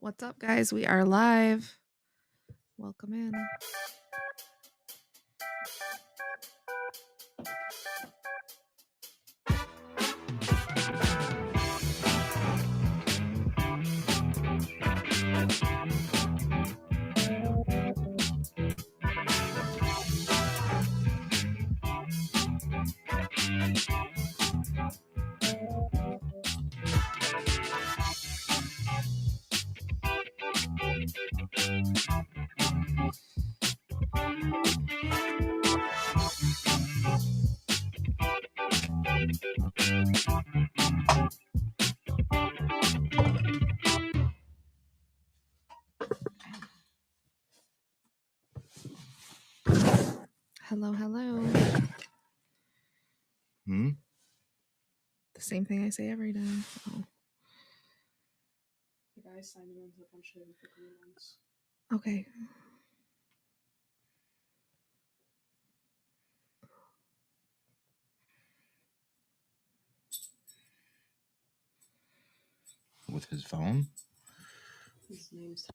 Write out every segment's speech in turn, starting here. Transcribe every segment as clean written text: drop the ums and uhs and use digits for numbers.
What's up, guys? We are live. Welcome in. Hello, hello. The same thing I say every day. Oh. The guys signed him into a bunch of the green ones. Okay. With his phone? His name's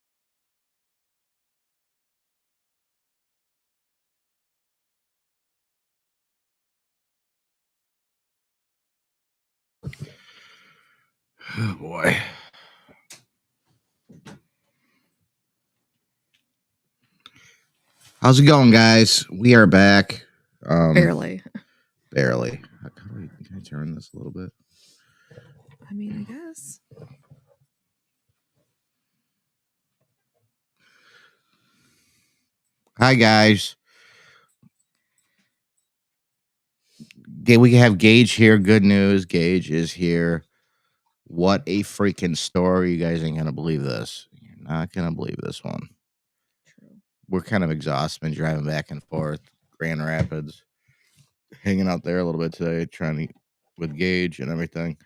Oh boy. How's it going, guys? We are back. Barely. Barely. Can I turn this a little bit? I mean, I guess. Hi, guys. We have Gage here. Good news. Gage is here. What a freaking story. You guys ain't going to believe this. You're not going to believe this one. True. We're kind of exhausted, been driving back and forth. Grand Rapids. Hanging out there a little bit today, trying to with Gage and everything.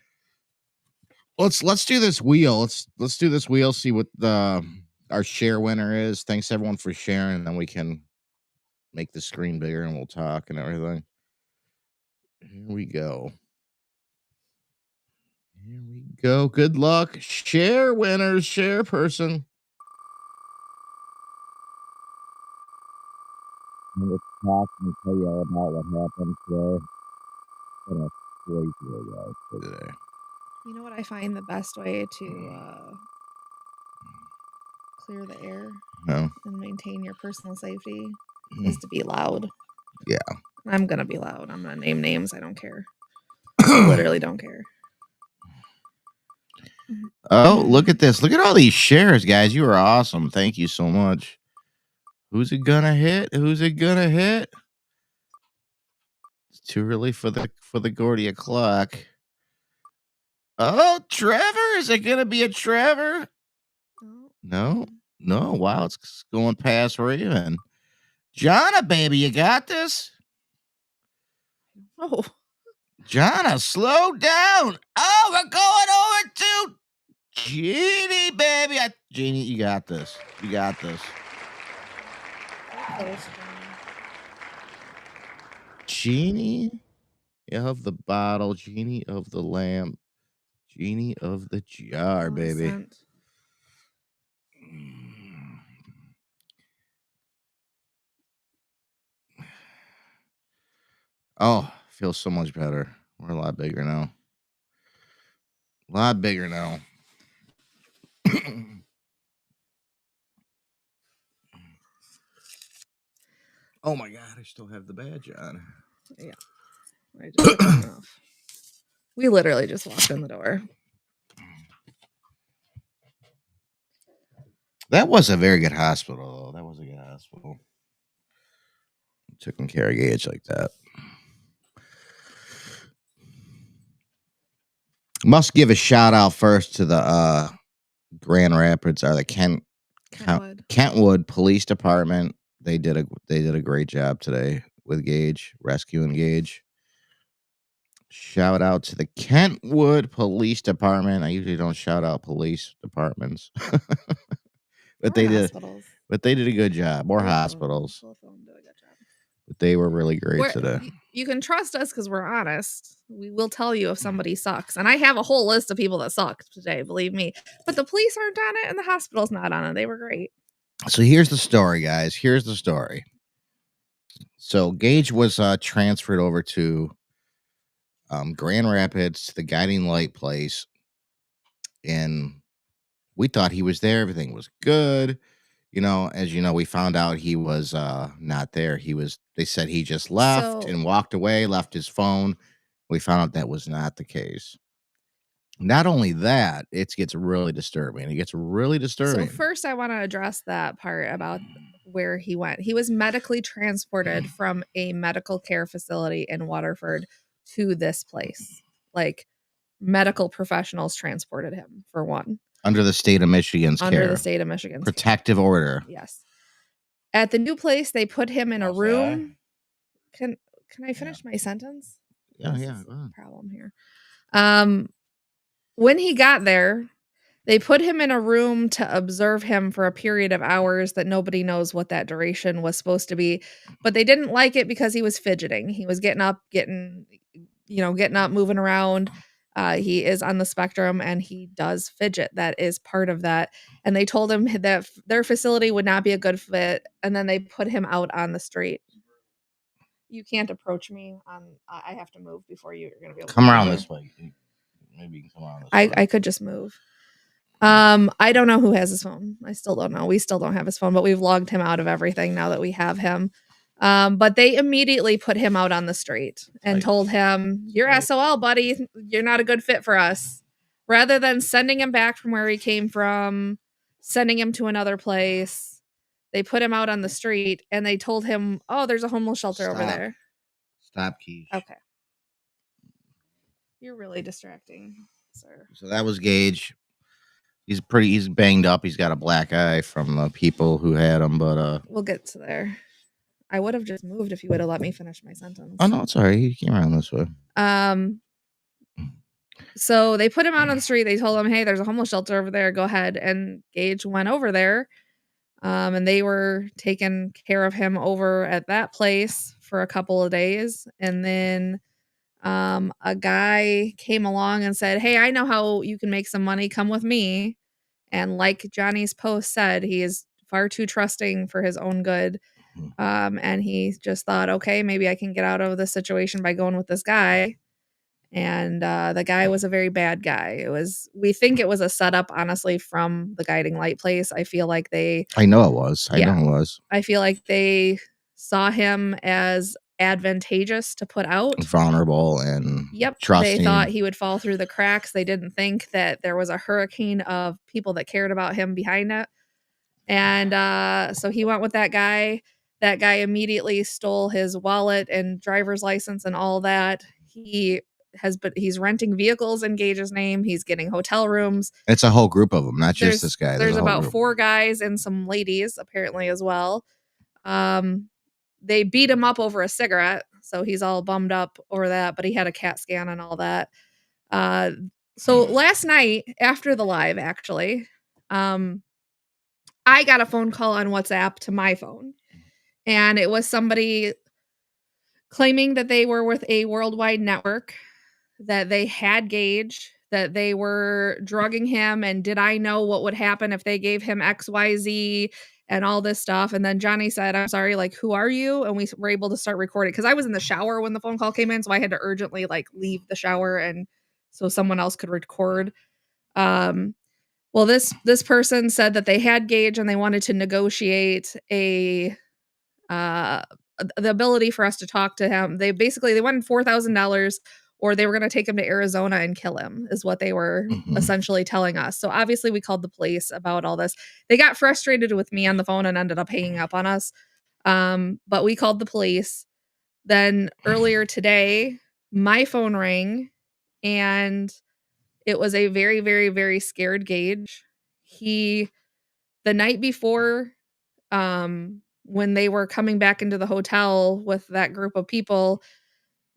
Let's do this wheel. Let's do this wheel. See what our share winner is. Thanks everyone for sharing, and then we can make the screen bigger and we'll talk and everything. Here we go. Here we go. Good luck. Share winners. Share person. Let's talk and tell you all about what happened today. What a crazy day today. You know what I find the best way to clear the air No. and maintain your personal safety is to be loud. Yeah. I'm going to be loud. I'm going to name names. I don't care. I literally don't care. Oh, look at this. Look at all these shares, guys. You are awesome. Thank you so much. Who's it gonna hit? Who's it gonna hit? It's too early for the Gordy o'clock. Oh, Trevor. Is it gonna be a Trevor? No. Wow, it's going past Raven. Jonna, baby, you got this? Oh. Jonna, slow down. Oh, we're going over to Jeannie, baby. Jeannie, you got this. You got this. Genie of the bottle, genie of the lamp, genie of the jar, baby. Oh, feels so much better. We're a lot bigger now. A lot bigger now. Oh my God, I still have the badge on. Yeah. I just took it off. We literally just walked in the door. That was a very good hospital, though. That was a good hospital. Taking care of Gage like that. Must give a shout out first to the Grand Rapids or the Kentwood Police Department. They did a great job today with Gage, rescuing Gage. Shout out to the Kentwood Police Department. I usually don't shout out police departments, but they did a good job. More hospitals. Both of them did a good job. But they were really great We're- today. You can trust us because we're honest. We will tell you if somebody sucks. And I have a whole list of people that sucked today, believe me. But the police aren't on it and the hospital's not on it. They were great. So here's the story, guys. Here's the story. So Gage was transferred over to Grand Rapids, the guiding light place, and we thought he was there. Everything was good. You know, as you know, we found out he was not there. They said he just left So- and walked away, left his phone. We found out that was not the case. Not only that, it gets really disturbing. It gets really disturbing. So first I want to address that part about where he went. He was medically transported from a medical care facility in Waterford to this place. Like medical professionals transported him for one. Under the state of Michigan's Under care. the state of Michigan's care. Protective order. Yes. At the new place, they put him in a Okay. room. Can I finish my sentence? Yeah, This yeah. is Go the ahead. problem here. When he got there, they put him in a room to observe him for a period of hours that nobody knows what that duration was supposed to be. But they didn't like it because he was fidgeting. He was getting up, moving around. He is on the spectrum and he does fidget. That is part of that. And they told him that their facility would not be a good fit. And then they put him out on the street. You can't approach me. I have to move before you're going to be able to Come around move. this way. Maybe you can come around this way. I could just move. I don't know who has his phone. I still don't know. We still don't have his phone, but we've logged him out of everything now that we have him. But they immediately put him out on the street and Right. told him, "You're Right. SOL, buddy. You're not a good fit for us." Rather than sending him back from where he came from, sending him to another place, they put him out on the street and they told him, "Oh, there's a homeless shelter over Stop. there." Stop, Keish. Okay. You're really distracting, sir. So that was Gage. He's banged up. He's got a black eye from the people who had him, but We'll get to there. I would have just moved if you would have let me finish my sentence. oh no, it's all right. He came around this way. So they put him out on the street. They told him, "Hey, there's a homeless shelter over there. Go ahead." And Gage went over there. And they were taking care of him over at that place for a couple of days. And then a guy came along and said, "Hey, I know how you can make some money. Come with me." And like Johnny's post said, he is far too trusting for his own good. And he just thought, okay, maybe I can get out of this situation by going with this guy. And the guy was a very bad guy. We think it was a setup, honestly, from the guiding light place. I feel like I know it was. I know it was. I feel like they saw him as advantageous to put out. Vulnerable and trusting. They thought he would fall through the cracks. They didn't think that there was a hurricane of people that cared about him behind it. And so he went with that guy. That guy immediately stole his wallet and driver's license and all that. He's renting vehicles in Gage's name. He's getting hotel rooms. It's a whole group of them, not just this guy. There's a whole about group. 4 guys and some ladies apparently as well. They beat him up over a cigarette, so he's all bummed up over that, but he had a CAT scan and all that. So last night after the live, actually, I got a phone call on WhatsApp to my phone, and it was somebody claiming that they were with a worldwide network, that they had Gage, that they were drugging him, and did I know what would happen if they gave him XYZ and all this stuff. And then Johnny said, "I'm sorry, like, who are you?" And we were able to start recording because I was in the shower when the phone call came in, so I had to urgently leave the shower and so someone else could record. Well, this person said that they had Gage and they wanted to negotiate the ability for us to talk to him. They wanted $4,000, or they were going to take him to Arizona and kill him, is what they were essentially telling us. So obviously we called the police about all this. They got frustrated with me on the phone and ended up hanging up on us. But we called the police. Then earlier today, my phone rang and it was a very, very, very scared Gage. The night before, when they were coming back into the hotel with that group of people,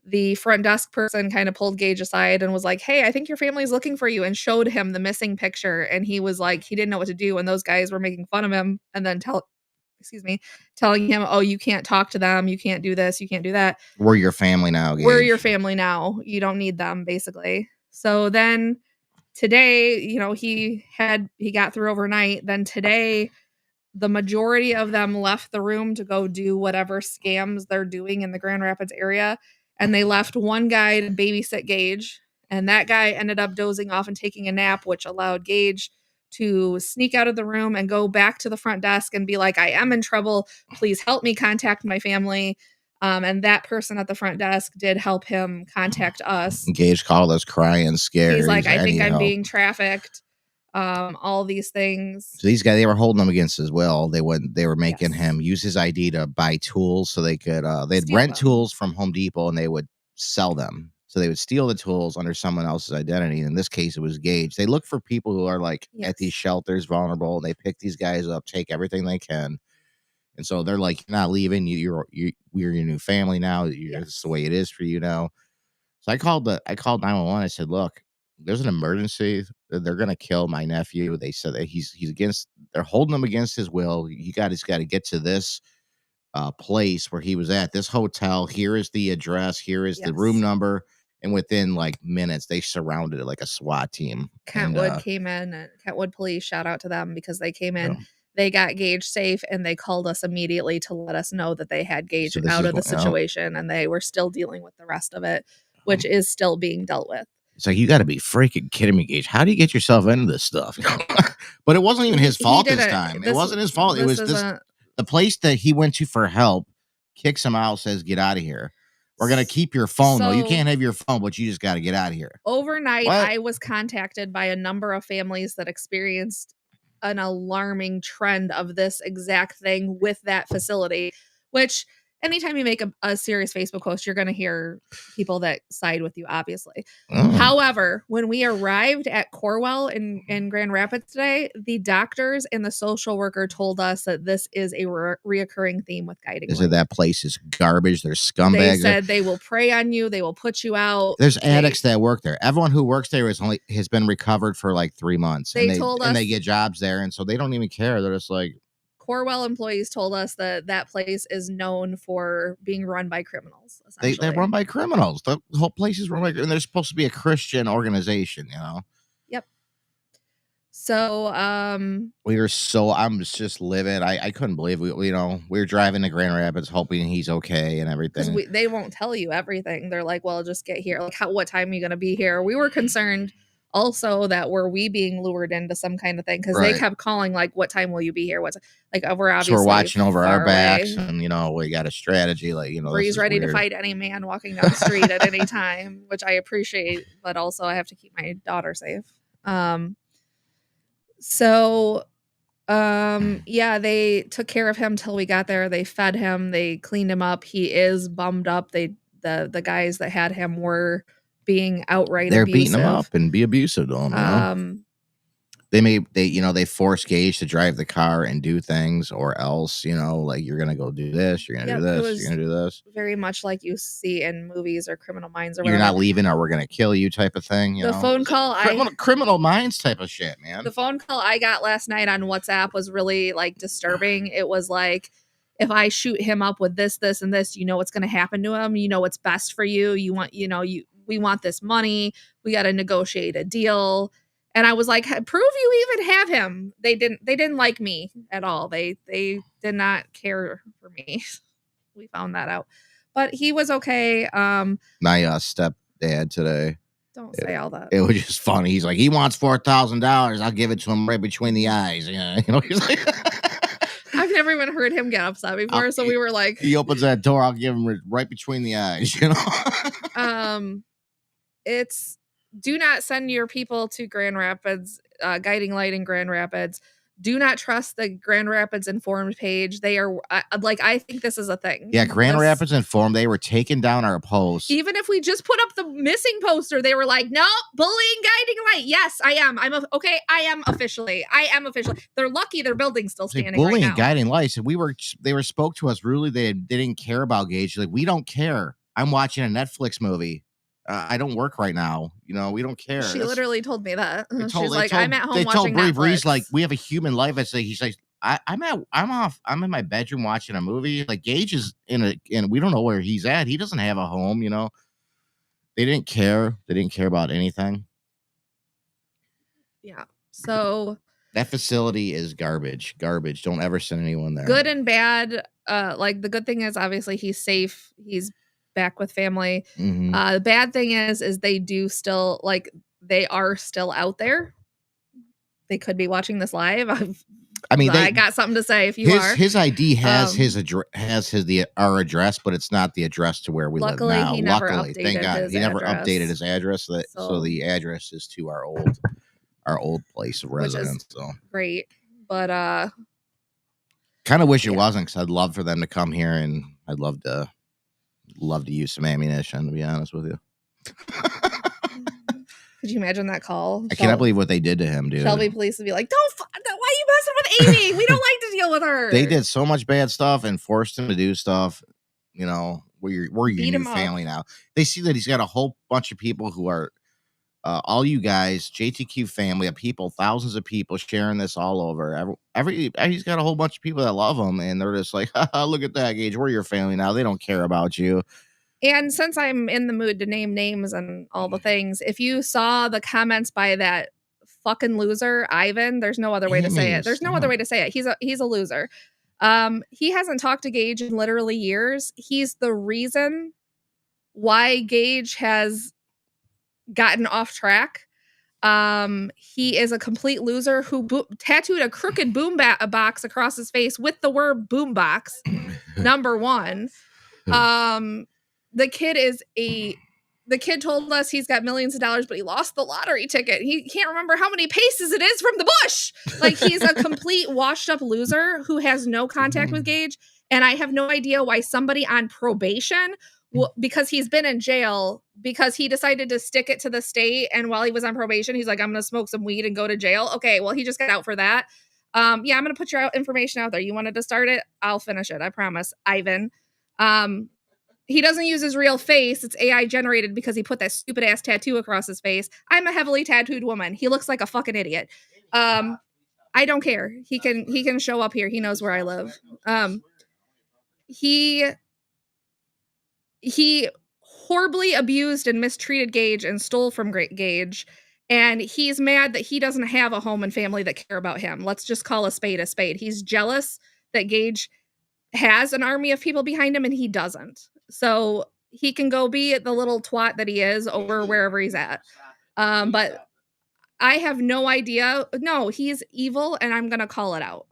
the front desk person kind of pulled Gage aside and was like, "Hey, I think your family's looking for you," and showed him the missing picture. And he was like, he didn't know what to do. And those guys were making fun of him and then excuse me, telling him, "Oh, you can't talk to them, you can't do this, you can't do that. We're your family now, Gage. We're your family now. You don't need them," basically. So then today, he got through overnight. Then today, the majority of them left the room to go do whatever scams they're doing in the Grand Rapids area. And they left one guy to babysit Gage. And that guy ended up dozing off and taking a nap, which allowed Gage to sneak out of the room and go back to the front desk and be like, "I am in trouble. Please help me contact my family." And that person at the front desk did help him contact us. Gage called us crying, scared. He's like, "I think need I'm help." being trafficked. All these things. So these guys, they were holding him against his will. They were making Yes. him use his ID to buy tools so they could they'd Steal rent them. tools from Home Depot and they would sell them. So they would steal the tools under someone else's identity. In this case, it was Gage. They look for people who are like Yes. at these shelters, vulnerable, and they pick these guys up, take everything they can. And so they're like, "You're not leaving. We're your new family now. Yes. This is the way it is for you now." So I called 911. I said, "Look, there's an emergency. They're gonna kill my nephew." They said that he's against. They're holding him against his will. He's got to get to this place where he was at, this hotel. Here is the address. Here is the room Yes. number. And within like minutes, they surrounded it like a SWAT team. Kentwood came in, and Kentwood police, shout out to them, because they came in. Yeah. They got Gage safe, and they called us immediately to let us know that they had Gage So this out is of the what- yeah. situation, and they were still dealing with the rest of it, which is still being dealt with. It's like, you got to be freaking kidding me, Gage. How do you get yourself into this stuff? But it wasn't even his fault this time. It wasn't his fault. It was the place that he went to for help kicks him out, says, "Get out of here. We're going to keep your phone, though. You can't have your phone, but you just got to get out of here." Overnight, What? I was contacted by a number of families that experienced an alarming trend of this exact thing with that facility, which anytime you make a serious Facebook post, you're going to hear people that side with you, obviously. However, when we arrived at Corwell in Grand Rapids today, the doctors and the social worker told us that this is a reoccurring theme with guiding. Is it that place is garbage? There's scumbags. They said they will prey on you. They will put you out. There's addicts that work there. Everyone who works there has been recovered for like 3 months. They told us, and they get jobs there, and so they don't even care. They're just like, Corwell employees told us that that place is known for being run by criminals. They're run by criminals. The whole place is run by, and they're supposed to be a Christian organization, Yep. So, I'm just livid. I couldn't believe we were driving to Grand Rapids hoping he's okay and everything. They won't tell you everything. They're like, "Well, just get here. Like, what time are you going to be here?" We were concerned also that were we being lured into some kind of thing, because they kept calling like, "What time will you be here?" We're obviously we're watching over our backs, away. And we got a strategy, Bree's ready to fight any man walking down the street at any time, which I appreciate, but also I have to keep my daughter safe. Yeah, they took care of him till we got there. They fed him, they cleaned him up. He is bummed up. The guys that had him were being outright They're abusive. beating him up and be abusive to him. They force Gage to drive the car and do things, or else, like, you're gonna go do this, you're gonna do this, you're gonna do this. Very much like you see in movies or Criminal Minds or whatever. You're not leaving, or we're gonna kill you type of thing. Phone call, Criminal Minds type of shit, man. The phone call I got last night on WhatsApp was really like disturbing. It was like, if I shoot him up with this, this, and this, what's going to happen to him. What's best for you. We want this money. We got to negotiate a deal. And I was like, prove you even have him. They didn't like me at all. They did not care for me. We found that out, but he was okay. My stepdad today. Don't say all that. It was just funny. He's like, he wants $4,000. I'll give it to him right between the eyes. He's like, I've never even heard him get upset before. So we were like, he opens that door, I'll give him right between the eyes, It's, do not send your people to Grand Rapids, Guiding Light in Grand Rapids. Do not trust the Grand Rapids Informed page. They are I think this is a thing. Yeah, Grand Rapids Informed, they were taking down our posts. Even if we just put up the missing poster, they were like, "No, bullying Guiding Light." Yes, I am. Okay. I am officially. They're lucky their building's still standing. Bullying right now. Guiding Lights, and they were spoke to us rudely. They didn't care about Gage. Like, we don't care. I'm watching a Netflix movie. I don't work right now. We don't care. She literally told me that. She's like, I'm at home watching Netflix. Bree's like, we have a human life. He's like, I'm in my bedroom watching a movie. Like Gage is and we don't know where he's at. He doesn't have a home, you know. They didn't care. They didn't care about anything. Yeah. So that facility is garbage. Garbage. Don't ever send anyone there. Good and bad. Like the good thing is obviously he's safe. He's back with family. The bad thing is they do still they are still out there. They could be watching this live. I mean, I got something to say if you are. His ID has our address, but it's not the address to where we live now. He never updated thank God, his he never address. updated his address. So the address is to our old place of residence. So great, but kind of wish it wasn't, because I'd love for them to come here, and I'd love to use some ammunition. To be honest with you. Could you imagine that call? I cannot believe what they did to him, dude. Shelby police would be like, why are you messing with Amy? We don't like to deal with her. They did so much bad stuff and forced him to do stuff. You know, we're your new family now. They see that he's got a whole bunch of people who are all you guys, JTQ family of people, thousands of people sharing this all over. He's got a whole bunch of people that love him, and they're just like, look at that, Gage. We're your family now. They don't care about you. And since I'm in the mood to name names and all the things, if you saw the comments by that fucking loser, Ivan, there's no other way to say it. There's no other way to say it. He's a loser. He hasn't talked to Gage in literally years. He's the reason why Gage has gotten off track. He is a complete loser who tattooed a crooked boom box across his face with the word boombox. Number one. The kid told us he's got millions of dollars, but he lost the lottery ticket. He can't remember how many paces it is from the bush. Like, he's a complete washed up loser who has no contact with Gage. And I have no idea why somebody on probation, because he's been in jail, because he decided to stick it to the state. And while he was on probation, he's like, I'm going to smoke some weed and go to jail. Okay, well, he just got out for that. Yeah, I'm going to put your information out there. You wanted to start it? I'll finish it. I promise. Ivan. He doesn't use his real face. It's AI generated because he put that stupid ass tattoo across his face. I'm a heavily tattooed woman. He looks like a fucking idiot. I don't care. He can show up here. He knows where I live. He horribly abused and mistreated Gage and stole from Gage. And he's mad that he doesn't have a home and family that care about him. Let's just call a spade a spade. He's jealous that Gage has an army of people behind him and he doesn't. So he can go be the little twat that he is over wherever he's at. But I have no idea. No, he's evil, and I'm going to call it out.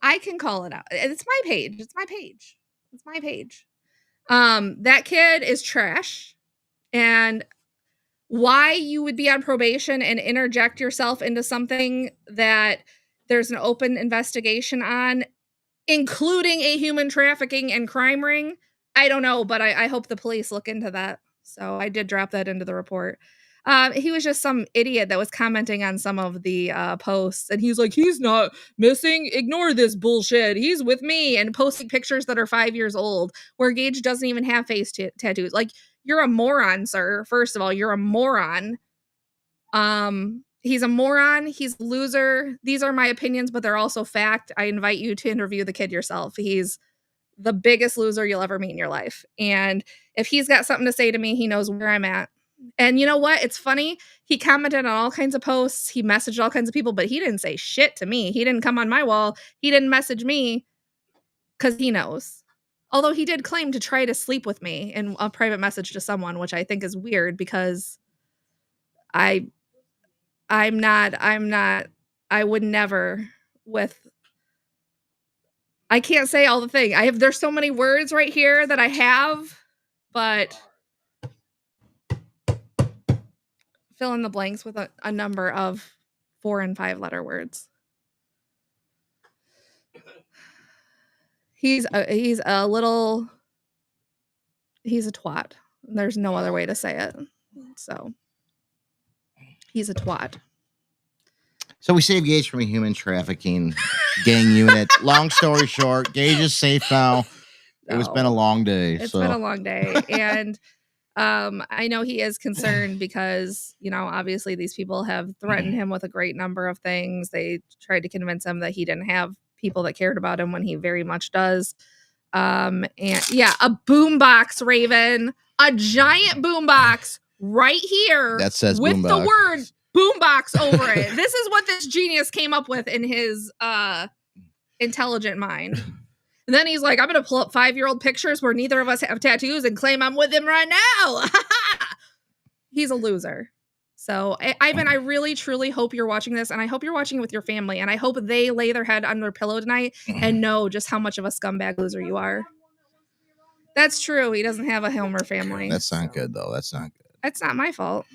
I can call it out. It's my page. It's my page. It's my page. That kid is trash. And why you would be on probation and interject yourself into something that there's an open investigation on, including a human trafficking and crime ring, I don't know, but I hope the police look into that. So I did drop that into the report. He was just some idiot that was commenting on some of the posts, and he's like, he's not missing. Ignore this bullshit. He's with me, and posting pictures that are 5 years old where Gage doesn't even have face tattoos. Like, you're a moron, sir. First of all, you're a moron. He's a moron. He's a loser. These are my opinions, but they're also fact. I invite you to interview the kid yourself. He's the biggest loser you'll ever meet in your life. And if he's got something to say to me, he knows where I'm at. And you know what? It's funny. He commented on all kinds of posts. He messaged all kinds of people, but he didn't say shit to me. He didn't come on my wall. He didn't message me because he knows. Although he did claim to try to sleep with me in a private message to someone, which I think is weird because I would never I can't say all the things. There's so many words right here that I have, but fill in the blanks with a number of 4 and 5 letter words. He's a twat. There's no other way to say it. So he's a twat. So we saved Gage from a human trafficking gang unit. Long story short, Gage is safe now. It's been a long day. It's been a long day. And I know he is concerned because, obviously these people have threatened him with a great number of things. They tried to convince him that he didn't have people that cared about him when he very much does. And yeah, a boombox, Raven, a giant boombox right here That says with the boombox. word boombox over it. This is what this genius came up with in his intelligent mind. And then he's like, I'm going to pull up 5-year-old pictures where neither of us have tattoos and claim I'm with him right now. He's a loser. So, Ivan, I really, truly hope you're watching this, and I hope you're watching it with your family, and I hope they lay their head on their pillow tonight and know just how much of a scumbag loser you are. That's true. He doesn't have a Homer family. That's not good, though. That's not good. That's not my fault.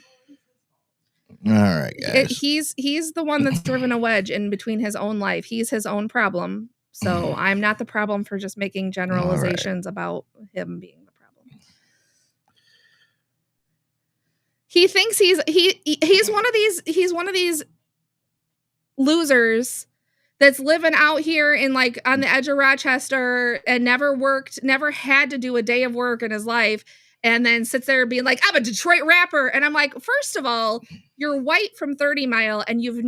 All right, guys. He's the one that's driven a wedge in between his own life. He's his own problem. So I'm not the problem for just making generalizations about him being the problem. He thinks he's one of these losers that's living out here in like on the edge of Rochester and never had to do a day of work in his life, and then sits there being like, I'm a Detroit rapper. And I'm like, first of all, you're white from 30 Mile and you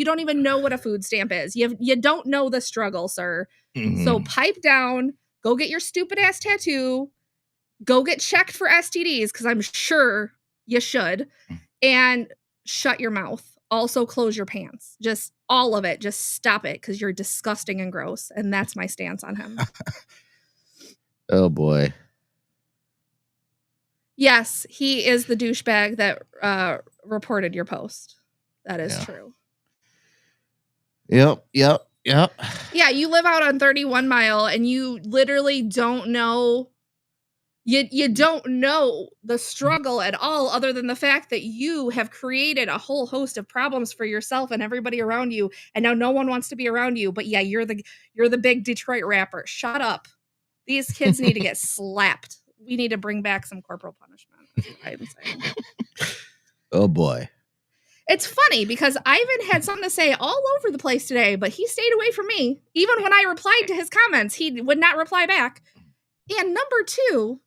don't even know what a food stamp is. You don't know the struggle, sir. Mm-hmm. So pipe down, go get your stupid ass tattoo, go get checked for STDs, because I'm sure you should, and shut your mouth. Also close your pants. Just all of it. Just stop it, because you're disgusting and gross. And that's my stance on him. Oh, boy. Yes, he is the douchebag that reported your post. That is true. Yep. Yeah, you live out on 31 Mile and you literally don't know. You don't know the struggle at all, other than the fact that you have created a whole host of problems for yourself and everybody around you, and now no one wants to be around you. But yeah, you're the big Detroit rapper. Shut up. These kids need to get slapped. We need to bring back some corporal punishment. That's what I'm saying. Oh, boy. It's funny because Ivan had something to say all over the place today, but he stayed away from me. Even when I replied to his comments, he would not reply back. And number two.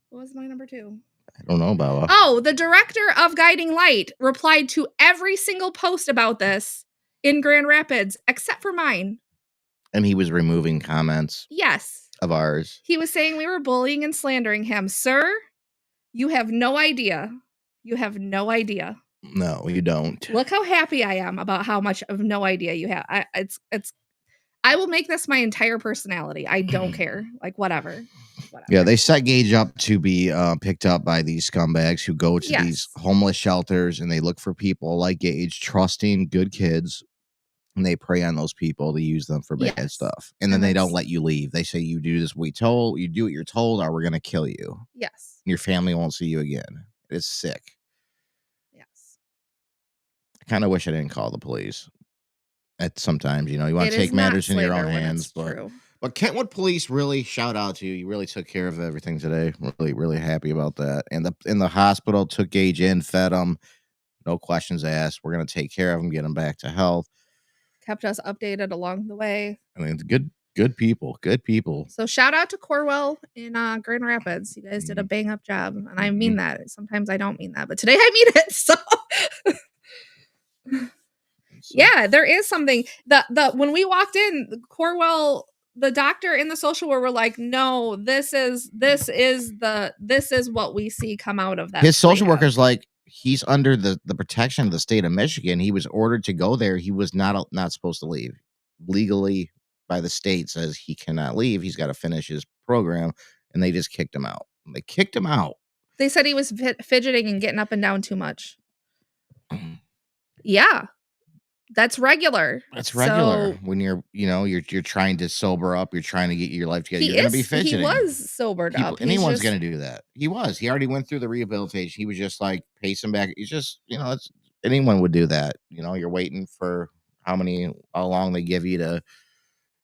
What was my number 2? I don't know about. Oh, the director of Guiding Light replied to every single post about this in Grand Rapids, except for mine. And he was removing comments. Yes. Of ours. He was saying we were bullying and slandering him. Sir, you have no idea. You have no idea. No, you don't. Look how happy I am about how much of no idea you have. I will make this my entire personality. I don't care. Like, whatever. Yeah, they set Gage up to be picked up by these scumbags who go to these homeless shelters, and they look for people like Gage, trusting good kids. And they prey on those people to use them for bad stuff. And then they don't let you leave. They say, you do this you do what you're told, or we're going to kill you. Yes. Your family won't see you again. It's sick. Yes. I kind of wish I didn't call the police. Sometimes, you want to take matters in your own hands. But Kentwood Police, really, shout out to you. You really took care of everything today. Really, really happy about that. And the hospital took Gage in, fed him. No questions asked. We're going to take care of him, get him back to health. Kept us updated along the way. I mean, good people. So shout out to Corwell in Grand Rapids. You guys did a bang up job, and I mean that. Sometimes I don't mean that, but today I mean it. So yeah, there is something the when we walked in, Corwell, the doctor and the social worker were like, no, this is what we see come out of that. His social worker's like, he's under the protection of the state of Michigan. He was ordered to go there. He was not supposed to leave. Legally, by the state, says he cannot leave. He's got to finish his program, and they just kicked him out. They kicked him out. They said he was fidgeting and getting up and down too much. Yeah. That's regular. That's regular. So, when you're trying to sober up, you're trying to get your life together. You're going to be fidgeting. He was sobered up. Anyone's going to do that. He was. He already went through the rehabilitation. He was just like pacing back. He's just, anyone would do that. You're waiting for how long they give you to.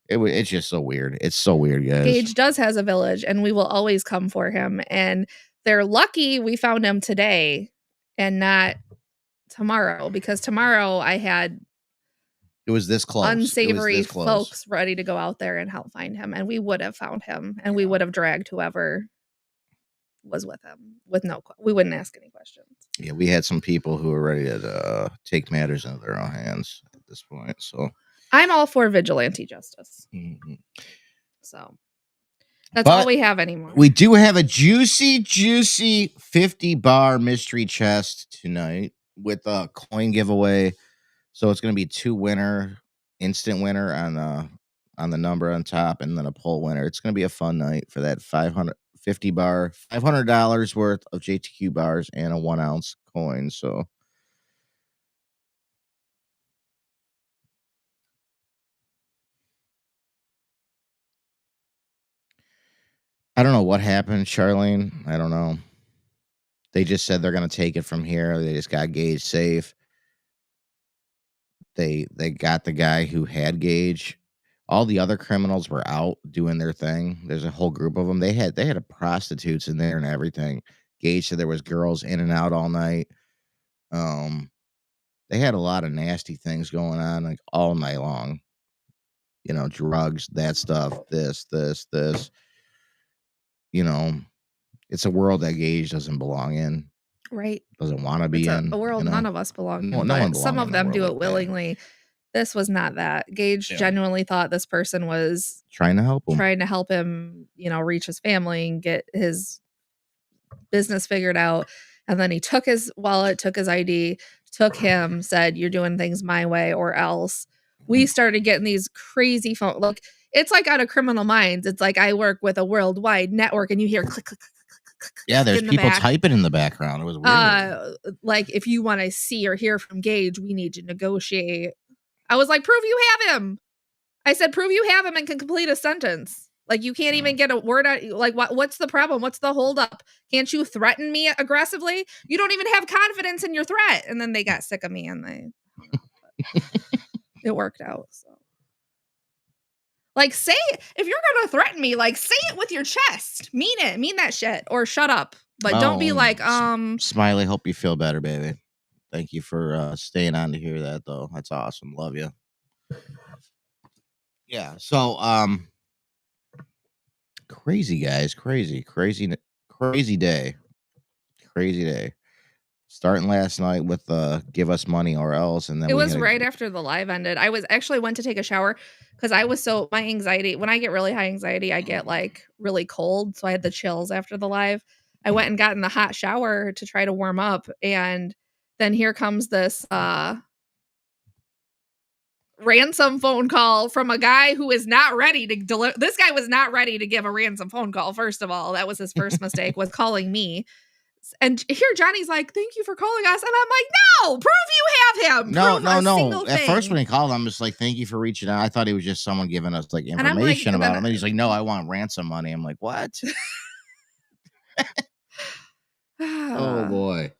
It's just so weird. It's so weird, guys. Gage does has a village, and we will always come for him. And they're lucky we found him today and not tomorrow, because tomorrow I had. It was this close. Unsavory folks ready to go out there and help find him. And we would have found him, and we would have dragged whoever was with him with we wouldn't ask any questions. Yeah, we had some people who were ready to take matters into their own hands at this point. So I'm all for vigilante justice. So that's all we have anymore. We do have a juicy 50 bar mystery chest tonight with a coin giveaway. So it's going to be 2 instant winner on the number on top, and then a poll winner. It's going to be a fun night for that $500 worth of JTQ bars and a 1 ounce coin. So I don't know what happened, Charlene. I don't know. They just said they're going to take it from here. They just got Gage safe. They got the guy who had Gage. All the other criminals were out doing their thing. There's a whole group of them. They had prostitutes in there and everything. Gage said there was girls in and out all night. They had a lot of nasty things going on like all night long. You know, drugs, that stuff, this. You know, it's a world that Gage doesn't belong in. Right. Doesn't want to be in. A world none of us belong in. No one some of them do it like willingly. This was not that. Gage genuinely thought this person was trying to help him, you know, reach his family and get his business figured out. And then he took his wallet, took his ID, took him, said, "You're doing things my way or else." We started getting these crazy phone. Look, it's like out of Criminal Minds. It's like I work with a worldwide network and you hear click, click, click, click, click. Yeah, there's people typing in the background. It was weird. Like if you want to see or hear from Gage, we need to negotiate. I was like, prove you have him. I said, prove you have him and can complete a sentence. Like you can't even get a word out. Like what's the problem? What's the holdup? Can't you threaten me aggressively? You don't even have confidence in your threat. And then they got sick of me and it worked out. So like say if you're gonna threaten me, like say it with your chest. Mean it. Mean that shit. Or shut up. But don't be like, Smiley, hope you feel better, baby. Thank you for staying on to hear that though. That's awesome. Love you. Yeah. So crazy guys, crazy day. Crazy day. Starting last night with give us money or else, and then it was right after the live ended. I was actually went to take a shower because I was my anxiety. When I get really high anxiety, I get like really cold. So I had the chills after the live. I went and got in the hot shower to try to warm up, and then here comes this ransom phone call from a guy who is not ready to deliver. This guy was not ready to give a ransom phone call. First of all, that was his first mistake, was calling me. And here Johnny's like, "Thank you for calling us." And I'm like, "No, prove you have him." No. At first when he called, I'm just like, "Thank you for reaching out." I thought he was just someone giving us like information about him. And he's like, "No, I want ransom money." I'm like, "What?" Oh boy.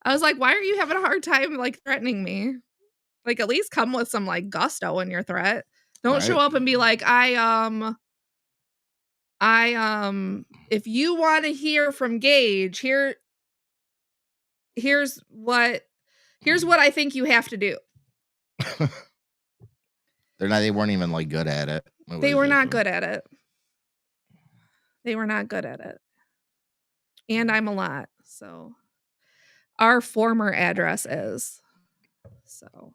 I was like, "Why are you having a hard time like threatening me? Like at least come with some like gusto in your threat. Don't show up and be like, I if you want to hear from Gage, here's what I think you have to do." They weren't even like good at it. They were not good at it. They were not good at it. And I'm a lot. So our former address is. So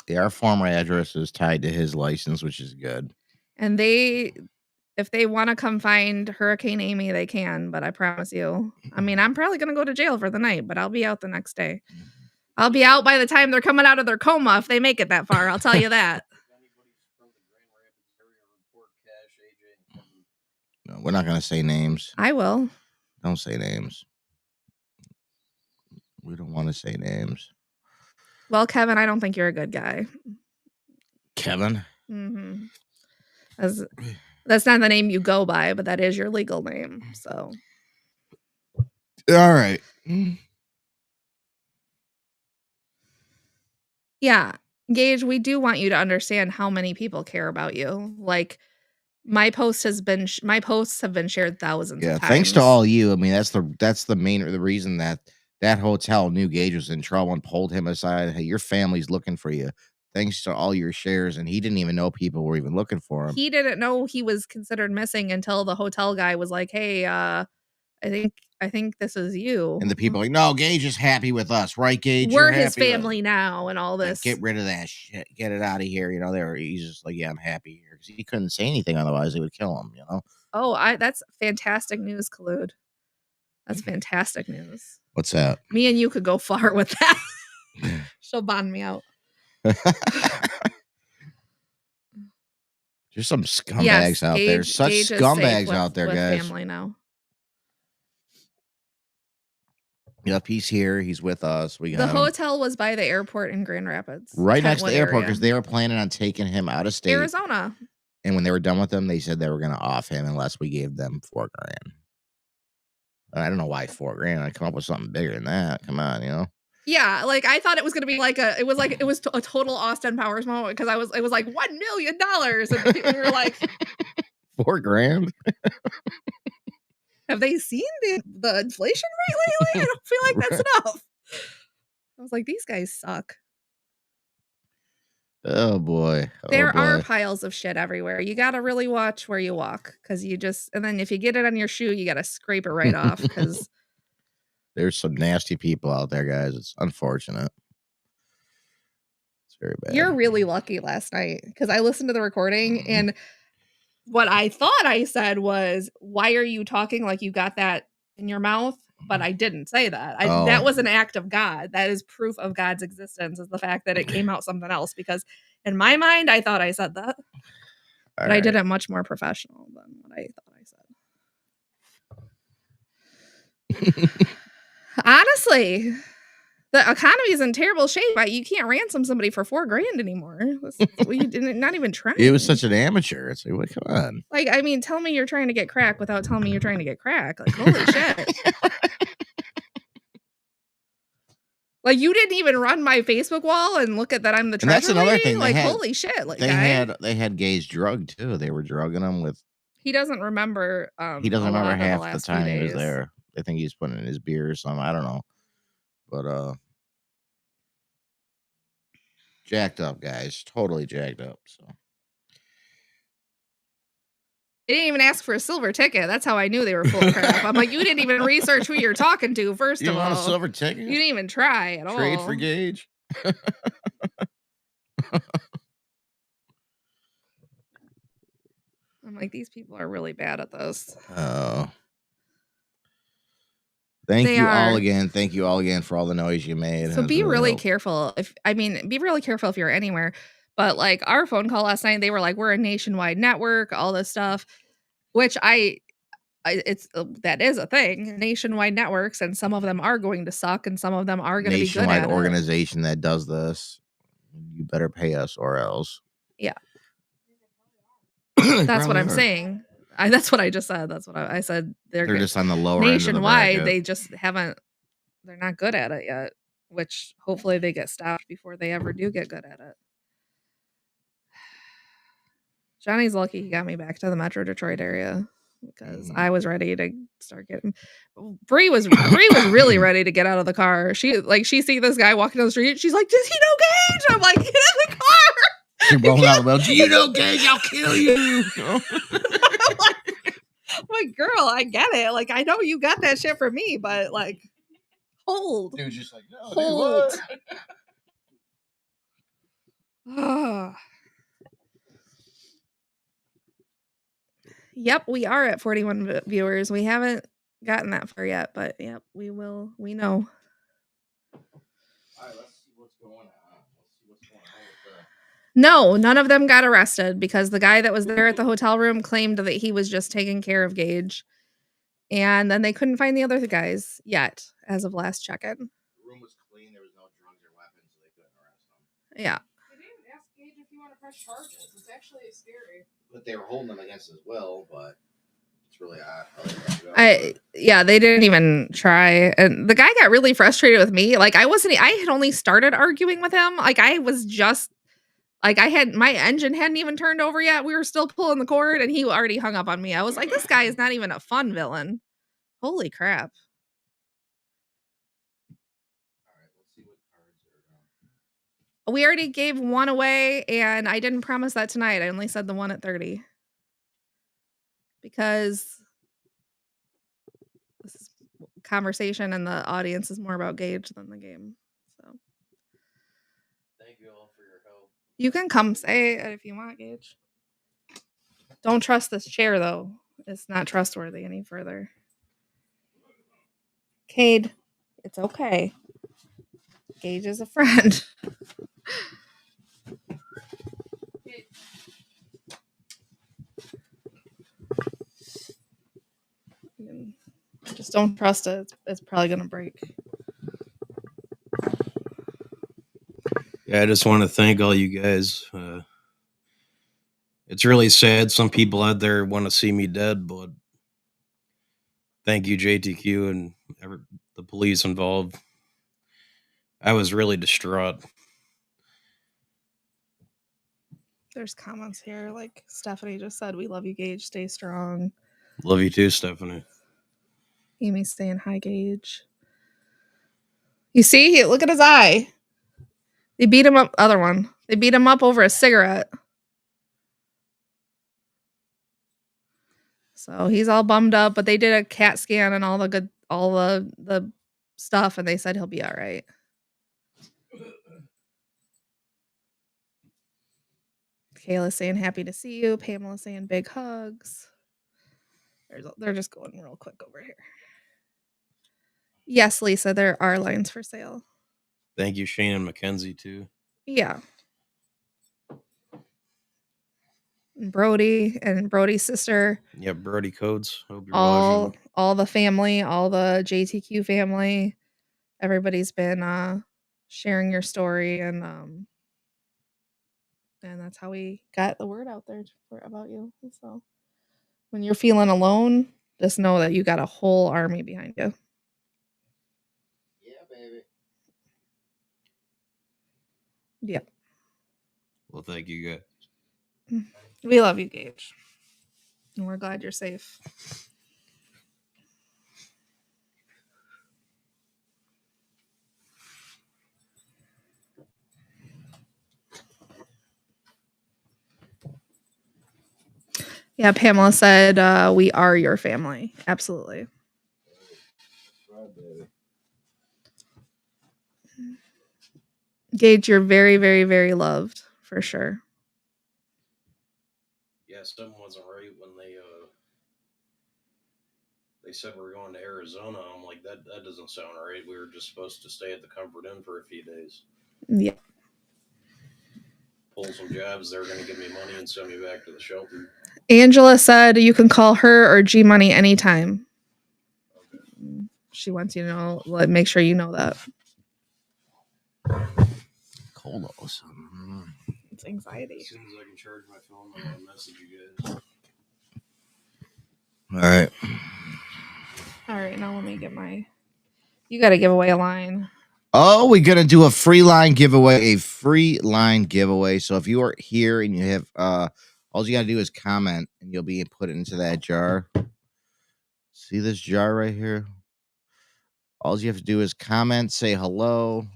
yeah, our former address is tied to his license, which is good. And if they want to come find Hurricane Amy, they can, but I promise you. I mean, I'm probably going to go to jail for the night, but I'll be out the next day. I'll be out by the time they're coming out of their coma if they make it that far. I'll tell you that. No, we're not going to say names. I will. Don't say names. We don't want to say names. Well, Kevin, I don't think you're a good guy. Kevin? Mm-hmm. That's not the name you go by, but that is your legal name. So. All right. Yeah. Gage, we do want you to understand how many people care about you. Like my posts have been shared thousands of times. Thanks to all you. I mean, that's the reason that hotel knew Gage was in trouble and pulled him aside. Hey, your family's looking for you. Thanks to all your shares, and he didn't even know people were even looking for him. He didn't know he was considered missing until the hotel guy was like, "Hey, I think this is you. And the people are like, no, Gage is happy with us, right, Gage? We're You're his happy with us." family now and all Like, this. get rid of that shit. Get it out of here. You know, he's just like, yeah, I'm happy here. Because he couldn't say anything otherwise, they would kill him, you know? Oh, that's fantastic news, Khaloud. That's fantastic news. What's that? Me and you could go far with that. She'll bond me out. There's some scumbags Yes, out there. Gage- Such Gage is scumbags safe out there, with guys. family now. Yep, he's here. He's with us. We got The him hotel was by the airport in Grand Rapids. right next to the Kentwood airport area. because they were planning on taking him out of state. Arizona. And when they were done with him, they said they were going to off him unless we gave them $4,000. I don't know why $4,000. I'd come up with something bigger than that. Come on, you know. Yeah, like I thought it was gonna be like it was a total Austin Powers moment because it was like $1 million, and we were like, $4,000. have they seen the inflation rate lately? I don't feel like that's enough. I was like, these guys suck. Oh boy. There are piles of shit everywhere. You gotta really watch where you walk because and then if you get it on your shoe, you gotta scrape it right off because there's some nasty people out there, guys. It's unfortunate. It's very bad. You're really lucky last night because I listened to the recording and what I thought I said was, why are you talking like you got that in your mouth? But I didn't say that. That was an act of God. That is proof of God's existence, is the fact that it came out something else. Because in my mind, I thought I said that. But I did it much more professional than what I thought I said. Honestly, the economy is in terrible shape. You can't ransom somebody for $4,000 anymore. You didn't, not even trying. It was such an amateur. It's like, what? Come on. Like, I mean, tell me you're trying to get crack without telling me you're trying to get crack. Like, holy shit. Like, you didn't even run my Facebook wall and look at that I'm the treasurer. And that's another thing. Like, holy shit. Like, they had Gage drugged too. They were drugging him with. He doesn't remember. He doesn't remember half the time he was there. I think he's putting in his beer or something. I don't know. But jacked up, guys. Totally jacked up. So they didn't even ask for a silver ticket. That's how I knew they were full of crap. I'm like, you didn't even research who you're talking to, first of all. You want a silver ticket? You didn't even try at all. Trade for Gage? I'm like, these people are really bad at this. Oh. Thank you all again. Thank you all again for all the noise you made. So be really careful. Be really careful if you're anywhere. But like our phone call last night, they were like, we're a nationwide network, all this stuff, which that is a thing, nationwide networks, and some of them are going to suck and some of them are going to be good at it. Nationwide organization that does this. You better pay us or else. Yeah. That's what I'm saying. That's what I just said. That's what I said. They're just on the lower nationwide. End of the they just haven't. They're not good at it yet. Which hopefully they get stopped before they ever do get good at it. Johnny's lucky he got me back to the Metro Detroit area because I was ready to start getting. Bree was really ready to get out of the car. She see this guy walking down the street. She's like, "Does he know Gage?" I'm like, "Get in the car." She rolled out the window. Do you know Gage? I'll kill you. I'm like, girl, I get it. Like, I know you got that shit for me, but like, hold. Dude's just like, no, hold. Yep, we are at 41 viewers. We haven't gotten that far yet, but yep, we will. We know. All right, let's see what's going on. No, none of them got arrested because the guy that was there at the hotel room claimed that he was just taking care of Gage. And then they couldn't find the other guys yet, as of last check-in. The room was clean. There was no drugs or weapons, so they couldn't arrest him. Yeah. They didn't ask Gage if he wanted to press charges. It's actually scary. But they were holding him against his will, but it's really odd. They didn't even try. And the guy got really frustrated with me. Like, I had only started arguing with him. Like, I was just, like, my engine hadn't even turned over yet. We were still pulling the cord and he already hung up on me. I was like, this guy is not even a fun villain. Holy crap. All right, let's see what cards are. We already gave one away and I didn't promise that tonight. I only said the one at 30. Because this conversation and the audience is more about Gage than the game. So Thank you all for your help. you can come say it if you want, Gage. Don't trust this chair though. It's not trustworthy any further. Cade, it's okay. Gage is a friend. Just don't trust it. It's probably gonna break. Yeah, I just want to thank all you guys. It's really sad some people out there want to see me dead, but thank you, JTQ, and the police involved. I was really distraught. There's comments here like Stephanie just said, "We love you, Gage. Stay strong." Love you too, Stephanie. Amy's saying hi, Gage. You see, look at his eye. They beat him up. Other one. They beat him up over a cigarette. So he's all bummed up, but they did a CAT scan and all the stuff, and they said he'll be all right. Kayla's saying happy to see you. Pamela's saying big hugs. They're just going real quick over here. Yes, Lisa, there are lines for sale. Thank you, Shane and Mackenzie, too. Yeah. Brody and Brody's sister. Yeah, Brody Codes. Hope you're all watching. the family, all the JTQ family. Everybody's been sharing your story, and that's how we got the word out there about you. So when you're feeling alone, just know that you got a whole army behind you. Yeah, baby. Yeah. Well, thank you guys. We love you, Gage. And we're glad you're safe. Yeah, Pamela said, we are your family. Absolutely. Right, baby. Gage, you're very, very, very loved, for sure. Yeah, something wasn't right when they said we're going to Arizona. I'm like, that doesn't sound right. We were just supposed to stay at the Comfort Inn for a few days. Yeah. Pull some jobs. They're going to give me money and send me back to the shelter. Angela said you can call her or G Money anytime. Okay. She wants you to know, make sure you know that. Colos. It's anxiety. As soon as I can charge my phone, I'm going to message you guys. All right. All right, now let me get you got to give away a line. Oh, we're going to do a free line giveaway, So if you are here and you have, all you got to do is comment and you'll be put into that jar. See this jar right here? All you have to do is comment, say hello.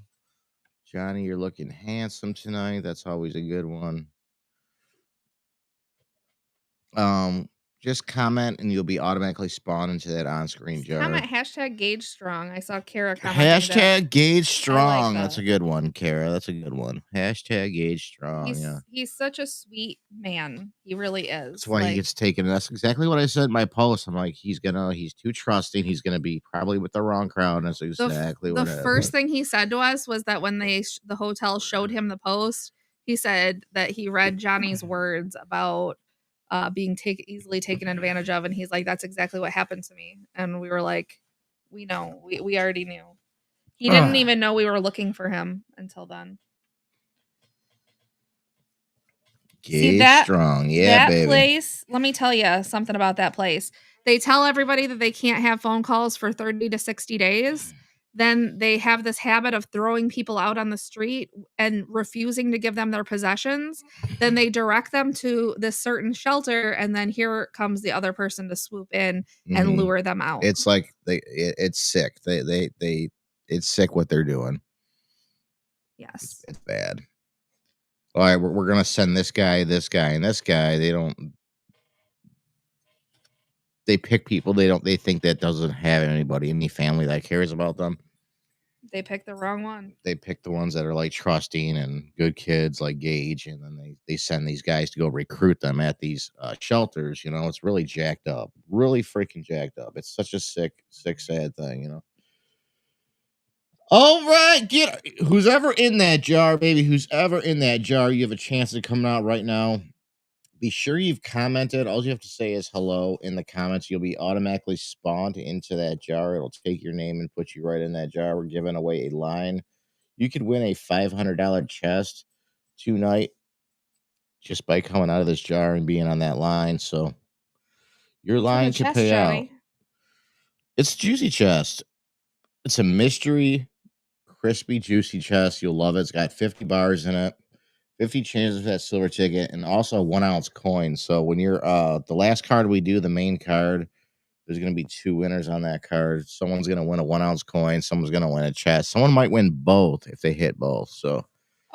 Johnny, you're looking handsome tonight. That's always a good one. Just comment and you'll be automatically spawned into that on-screen jar. Comment hashtag Gage Strong. I saw Kara commenting hashtag Gage Strong. Like that's a good one, Kara. That's a good one. Hashtag Gage Strong. He's such a sweet man. He really is. That's why he gets taken. That's exactly what I said in my post. I'm like, he's too trusting. He's gonna be probably with the wrong crowd. That's exactly what the first thing he said to us was that when the hotel showed him the post, he said that he read Johnny's words about being easily taken advantage of, and he's like, that's exactly what happened to me. And we were like, we know, we already knew. He didn't even know we were looking for him until then. Gage Strong. Yeah, baby. Place, let me tell you something about that place. They tell everybody that they can't have phone calls for 30 to 60 days. Then they have this habit of throwing people out on the street and refusing to give them their possessions. Then they direct them to this certain shelter, and then here comes the other person to swoop in and lure them out. It's like it's sick. It's sick what they're doing. Yes, it's bad. All right, we're gonna send this guy, and this guy. They don't. they pick people they think that doesn't have anybody, any family that cares about them. They picked the wrong one. They pick the ones that are like trusting and good kids like Gage, and then they send these guys to go recruit them at these shelters. You know, it's really jacked up, really freaking jacked up. It's such a sick, sad thing. You know. All right, who's ever in that jar, baby. Who's ever in that jar, you have a chance of coming out right now. Be sure you've commented. All you have to say is hello in the comments. You'll be automatically spawned into that jar. It'll take your name and put you right in that jar. We're giving away a line. You could win a $500 chest tonight just by coming out of this jar and being on that line. So your line can pay out. It's juicy chest. It's a mystery, crispy, juicy chest. You'll love it. It's got 50 bars in it. 50 chances for that silver ticket, and also a 1 ounce coin. So when you're the last card we do, the main card, there's gonna be 2 winners on that card. Someone's gonna win a 1 ounce coin, someone's gonna win a chest. Someone might win both if they hit both. So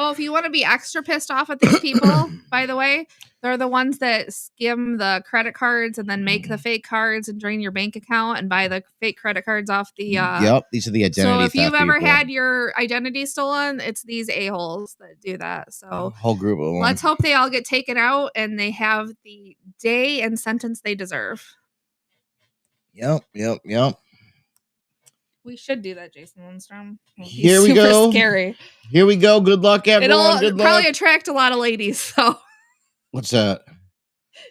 if you want to be extra pissed off at these people, by the way, they're the ones that skim the credit cards and then make the fake cards and drain your bank account and buy the fake credit cards off the Yep, these are the identity. So if you've ever people. had your identity stolen, it's these a-holes that do that. So a whole group of them. Let's hope they all get taken out and they have the day and sentence they deserve. Yep. We should do that, Jason Lindstrom. Here we go. Scary. Here we go. Good luck, everyone. It'll probably attract a lot of ladies. So what's that?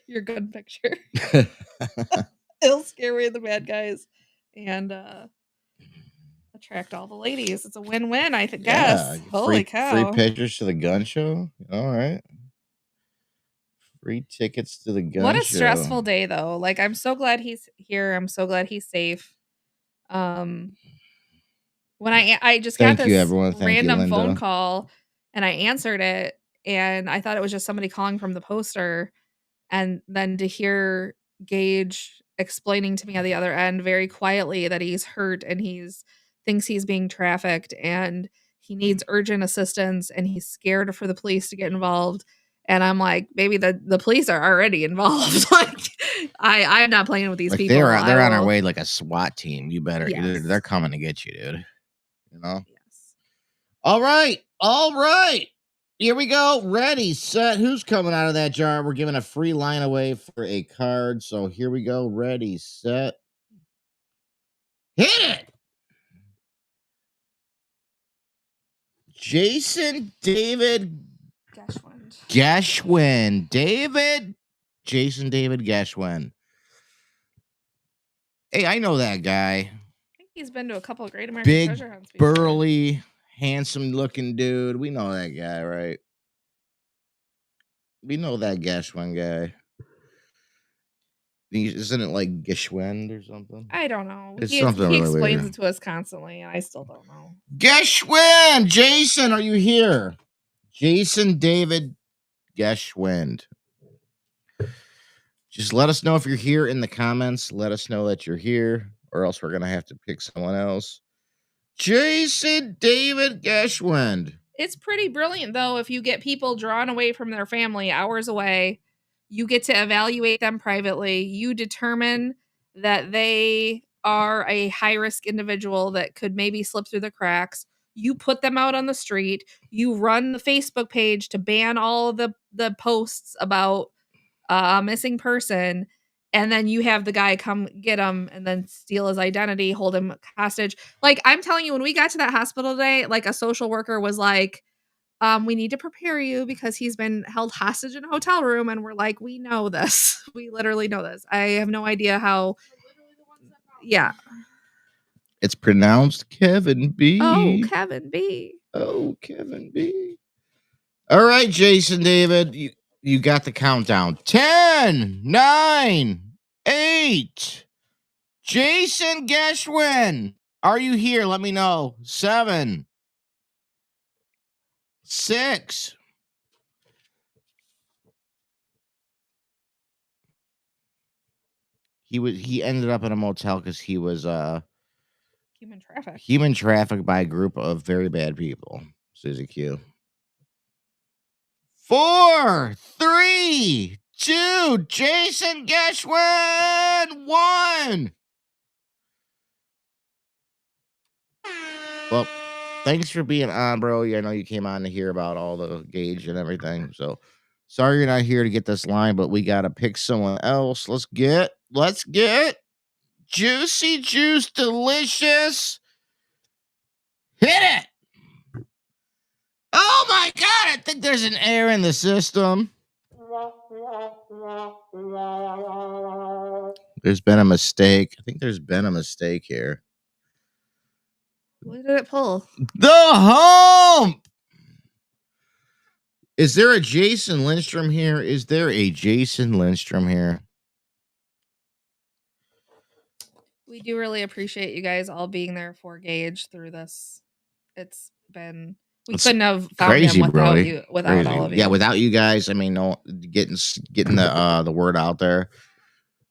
Your good picture. It'll scare away the bad guys and attract all the ladies. It's a win-win, I guess. Holy cow! Free pictures to the gun show. All right. Free tickets to the gun show. What a stressful day, though. Like, I'm so glad he's here. I'm so glad he's safe. When I just got this random phone call and I answered it and I thought it was just somebody calling from the poster, and then to hear Gage explaining to me on the other end very quietly that he's hurt and thinks he's being trafficked and he needs urgent assistance and he's scared for the police to get involved. And I'm like, baby, the police are already involved. Like, I'm not playing with these people. They're on our way like a SWAT team. You better. Yes. They're coming to get you, dude. You know. Yes. All right. Here we go. Ready, set. Who's coming out of that jar? We're giving a free line away for a card. So here we go. Ready, set. Hit it. Jason David Geschwind. Jason David Geschwind. Hey, I know that guy. I think he's been to a couple of Great American Treasure Hunts before. Burly, handsome looking dude. We know that guy, right? We know that Geschwind guy. Isn't it like Geschwind or something? I don't know. He explains weird. It to us constantly, and I still don't know. Geschwind! Jason, are you here? Jason David Geschwind. Just let us know if you're here in the comments. Let us know that you're here, or else we're going to have to pick someone else. Jason David Geschwind. It's pretty brilliant, though, if you get people drawn away from their family hours away. You get to evaluate them privately. You determine that they are a high-risk individual that could maybe slip through the cracks. You put them out on the street. You run the Facebook page to ban all the posts about a missing person. And then you have the guy come get him and then steal his identity, hold him hostage. Like, I'm telling you, when we got to that hospital today, like, a social worker was like, we need to prepare you because he's been held hostage in a hotel room. And we're like, we know this. We literally know this. I have no idea how. Yeah. It's pronounced Kevin B. Oh, Kevin B. All right, Jason David, you got the countdown. 10, 9, 8. Jason Geschwind, are you here? Let me know. 7, 6. He ended up in a motel because he was human trafficked by a group of very bad people. Susie Q. 4, 3, 2. Jason Geschwin 1. Well, thanks for being on, bro. I know you came on to hear about all the gauge and everything. So sorry you're not here to get this line, but we gotta pick someone else. Let's get Juicy Juice Delicious. Hit it. Oh my god, I think there's an error in the system. There's been a mistake. I think there's been a mistake here. What did it pull? The home. Is there a Jason Lindstrom here? Is there a Jason Lindstrom here? We do really appreciate you guys all being there for Gage through this. It's been we couldn't have found Crazy, him without Brody. you, without Crazy. all of you. Yeah, without you guys, I mean, no getting the word out there.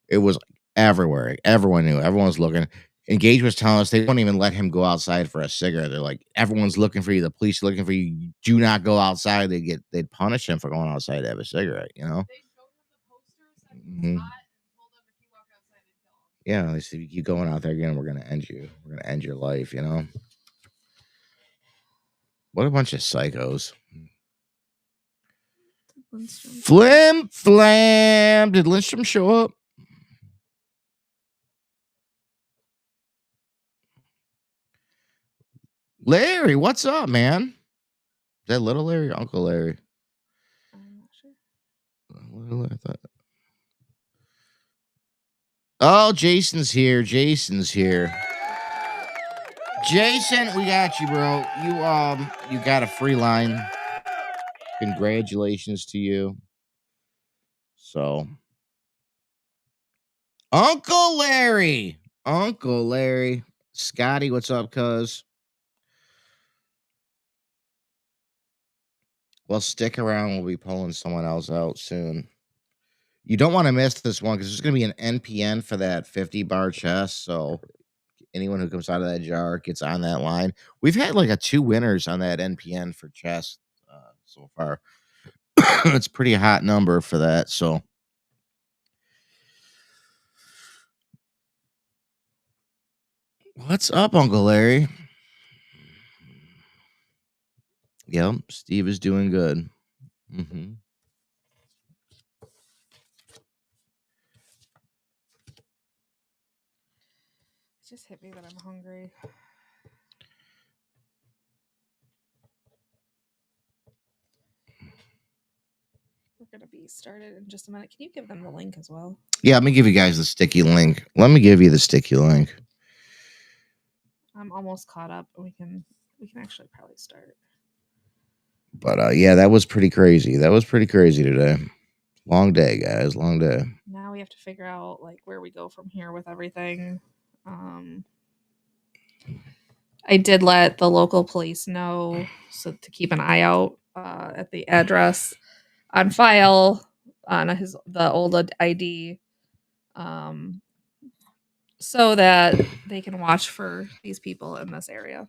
It was everywhere. Everyone knew. Everyone was looking. And Gage was telling us they won't even let him go outside for a cigarette. They're like, everyone's looking for you. The police are looking for you. Do not go outside. They'd punish him for going outside to have a cigarette. You know. They showed him the poster, said he was Mhm. hot, and told him if he walked outside, they'd kill him. Yeah, they said, you keep going out there again, we're gonna end you. We're gonna end your life. You know. What a bunch of psychos. Lindstrom. Flim flam. Did Lindstrom show up? Larry, what's up, man? Is that little Larry or Uncle Larry? I'm not sure. What I thought. Oh, Jason's here. Jason's here. Jason, we got you, bro. You got a free line. Congratulations to you. So, Uncle Larry. Uncle Larry. Scotty, what's up, cuz? Well, stick around. We'll be pulling someone else out soon. You don't want to miss this one because there's going to be an NPN for that 50 bar chest. So anyone who comes out of that jar gets on that line. We've had like 2 winners on that NPN for chest so far. It's a pretty hot number for that. So what's up, Uncle Larry? Yep, Steve is doing good. Mm-hmm. It just hit me that I'm hungry. We're gonna be started in just a minute. Can you give them the link as well? Yeah, let me give you guys the sticky link. Let me give you the sticky link. I'm almost caught up. We can actually probably start. But yeah, that was pretty crazy. That was pretty crazy today. Long day, guys. Long day. Now we have to figure out like where we go from here with everything. I did let the local police know so to keep an eye out at the address on file on the old ID, so that they can watch for these people in this area.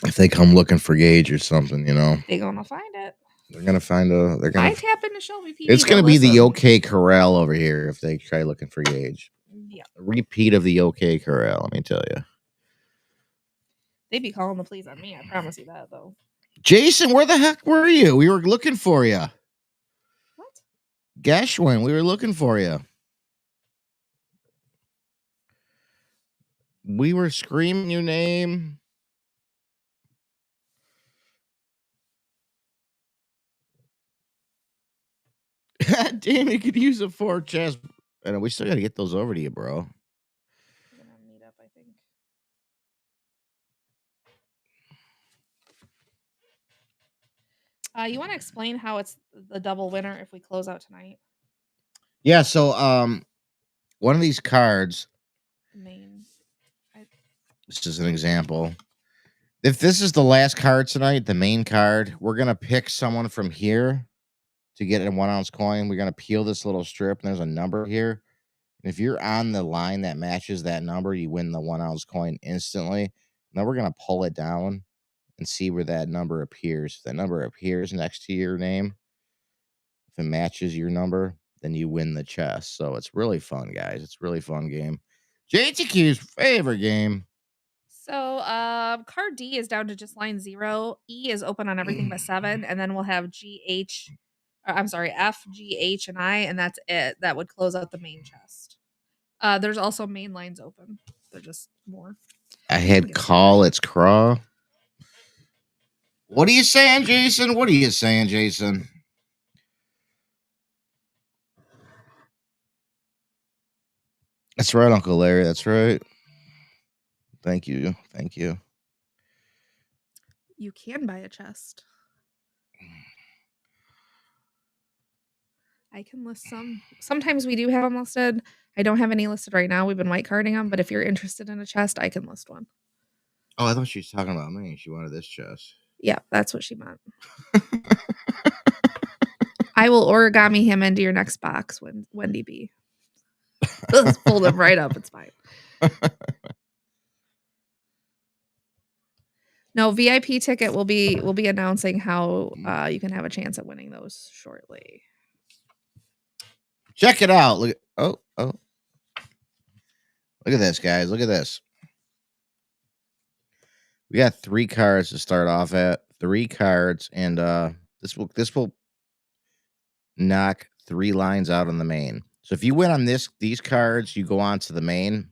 If they come looking for Gage or something, you know, They're gonna find it. they're gonna find a. They're gonna. I tap into Shelby PD. It's gonna but be the listen. OK Corral over here if they try looking for Gage. Yeah, A repeat of the OK Corral. Let me tell you. they'd be calling the police on me. I promise you that, though. Jason, where the heck were you? We were looking for you. What? Geschwin, we were looking for you. We were screaming your name. God damn, you could use a 4 chest. And we still got to get those over to you, bro. We're gonna meet up, I think. You want to explain how it's the double winner if we close out tonight? Yeah, so one of these cards, The main. this is an example. If this is the last card tonight, the main card, we're going to pick someone from here to get a 1 ounce coin. We're going to peel this little strip, and there's a number here. And if you're on the line that matches that number, you win the 1 ounce coin instantly. Now we're going to pull it down and see where that number appears. If that number appears next to your name, if it matches your number, then you win the chest. So it's really fun, guys. It's a really fun game. JTQ's favorite game. So card D is down to just line 0. E is open on everything but 7, and then we'll have F, G, H, and I, and that's it. That would close out the main chest. There's also main lines open. They're just more. I had call, it's craw. What are you saying, Jason? What are you saying, Jason? That's right, Uncle Larry. That's right. Thank you. Thank you. You can buy a chest. I can list some. Sometimes we do have them listed. I don't have any listed right now. We've been white carding them, but if you're interested in a chest, I can list one. Oh, I thought she was talking about me. She wanted this chest. Yeah, that's what she meant. I will origami him into your next box when Wendy B. Let's fold him right up. It's fine. No, VIP ticket will be announcing how you can have a chance at winning those shortly. Check it out. Look. Oh. Look at this, guys. Look at this. We got 3 cards to start off at. 3 cards, and this will knock 3 lines out on the main. So if you win on these cards, you go on to the main.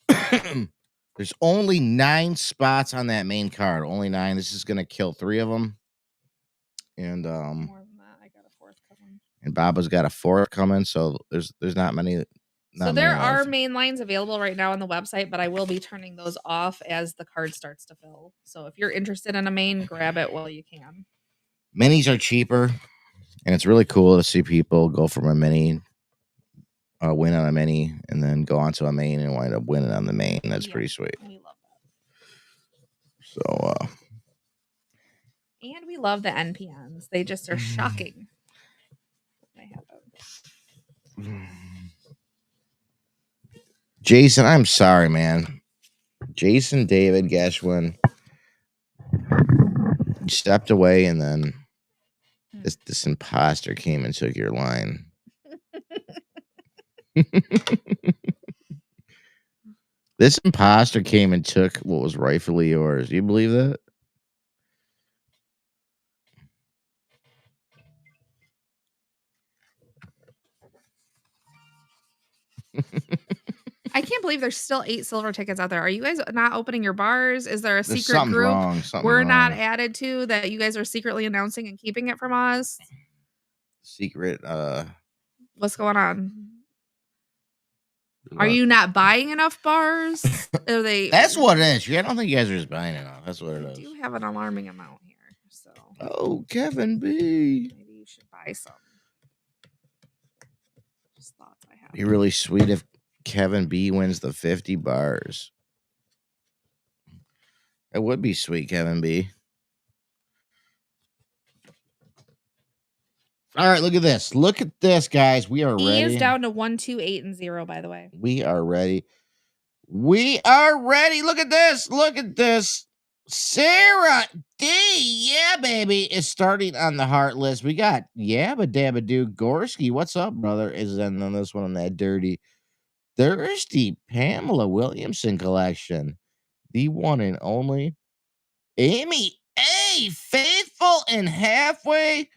There's only 9 spots on that main card. Only 9. This is gonna kill 3 of them. And More than that, I got a 4th coming. And Baba's got a 4th coming. So there's not many. So there are main lines available right now on the website, but I will be turning those off as the card starts to fill. So if you're interested in a main, grab it while you can. Minis are cheaper, and it's really cool to see people go from a mini, win on a mini, and then go on to a main and wind up winning on the main. That's pretty sweet. We love that. So, and we love the NPNs. They just are shocking. They happen. Jason, I'm sorry, man. Jason David Geshwin stepped away, and then this imposter came and took your line. This imposter came and took what was rightfully yours. Do you believe that? I can't believe there's still 8 silver tickets out there. Are you guys not opening your bars? Is there a There's secret group we're wrong. not added to that you guys are secretly announcing and keeping it from us? Secret. What's going on? Are you not buying enough bars? Are they? That's what it is. I don't think you guys are just buying enough. That's what it is. We do have an alarming amount here. So. Oh, Kevin B. Maybe you should buy some. Just thoughts I have. Be really sweet if Kevin B wins the 50 bars. It would be sweet, Kevin B. All right, look at this. Look at this, guys. We are ready. E is down to 1, 2, 8, and 0, by the way. We are ready. We are ready. Look at this. Look at this. Sarah D. Yeah, baby. Is starting on the heart list. We got Yabba Dabba Doo Gorski. What's up, brother? Is on this one on that dirty, thirsty Pamela Williamson collection. The one and only Amy A. Faithful and halfway.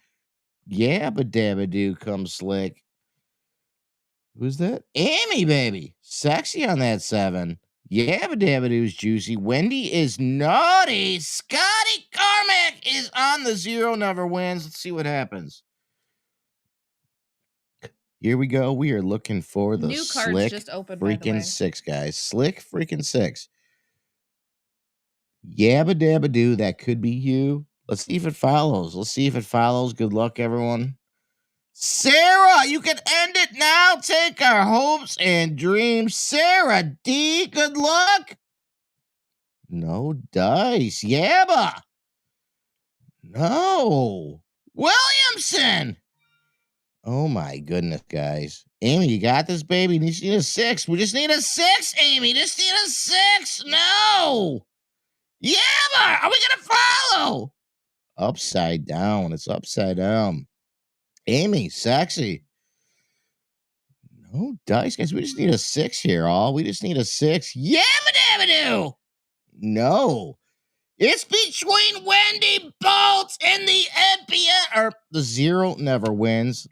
Yabba Dabba Doo comes slick. Who's that? Amy, baby. Sexy on that 7. Yabba Dabba Doo's juicy. Wendy is naughty. Scotty Carmack is on the 0. Never wins. Let's see what happens. Here we go. We are looking for the new cards slick just opened, freaking 6, guys. Slick freaking 6. Yabba Dabba Doo. That could be you. Let's see if it follows. Good luck, everyone. Sarah, you can end it now. Take our hopes and dreams. Sarah D, good luck. No dice. Yabba. No. Williamson. Oh my goodness, guys. Amy, you got this, baby. You just need a 6. We just need a 6, Amy. Just need a 6. No. Yabba, are we going to follow? Upside down. It's upside down. Amy, sexy. No dice, guys. We just need a 6 here. All we just need a 6. Yabba-dabba-doo! No. It's between Wendy Bolt and the NPN. Or the 0 never wins.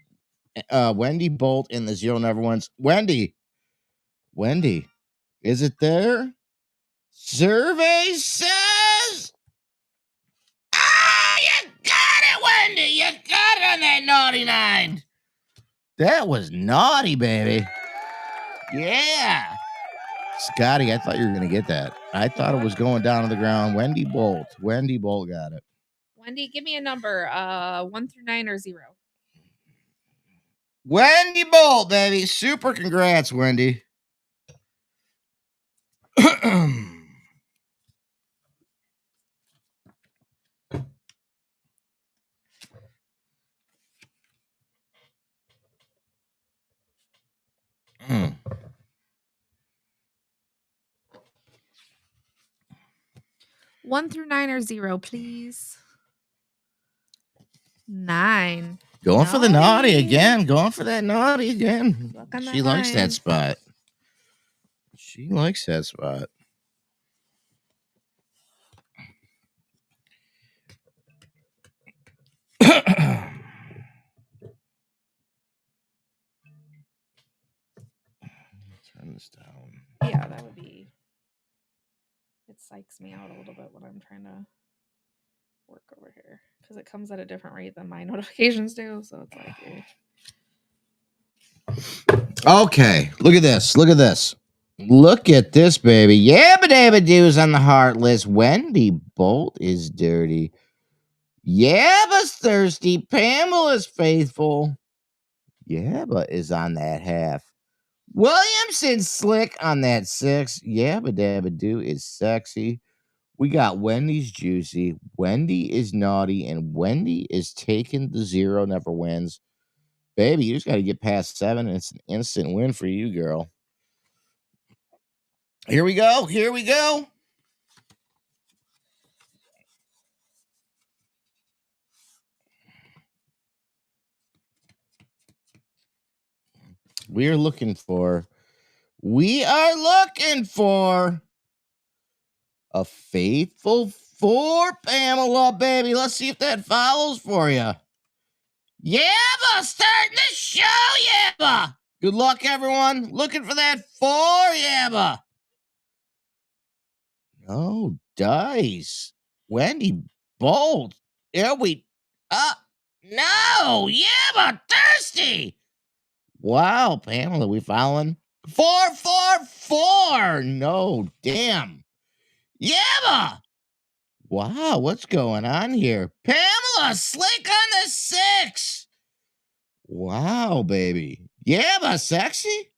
Wendy Bolt and the 0 never wins. Wendy. Is it there? Survey says. Ah, you got it, Wendy. You got it on that naughty 9. That was naughty, baby. Yeah. Scotty, I thought you were going to get that. I thought it was going down to the ground. Wendy Bolt got it. Wendy, give me a number. 1 through 9 or 0. Wendy Bolt, baby. Super congrats, Wendy. Mm. 1 through 9 or 0, please. 9. Going for the naughty Naughty. again. Going for that naughty again. Look on She that likes that 9. spot. She likes that spot. Turn this down. Yeah, that would be. It psychs me out a little bit when I'm trying to work over here because it comes at a different rate than my notifications do. So it's like. Okay, look at this. Look at this. Look at this, baby. Yabba dabba doo's on the heart list. Wendy Bolt is dirty. Yabba's thirsty. Pamela's faithful. Yabba is on that half. Williamson's slick on that 6. Yabba dabba doo is sexy. We got Wendy's juicy. Wendy is naughty. And Wendy is taking the 0 never wins. Baby, you just got to get past 7. And it's an instant win for you, girl. Here we go. Here we go. We are looking for a faithful 4, Pamela, baby. Let's see if that follows for you. Yabba, starting the show, Yabba. Good luck, everyone. Looking for that 4, Yabba. No dice. Wendy Bolt. There we. No, Yabba, thirsty. Wow, Pamela, we following 4, 4, 4. No, damn. Yabba. Wow, what's going on here? Pamela, slick on the 6. Wow, baby. Yabba, sexy?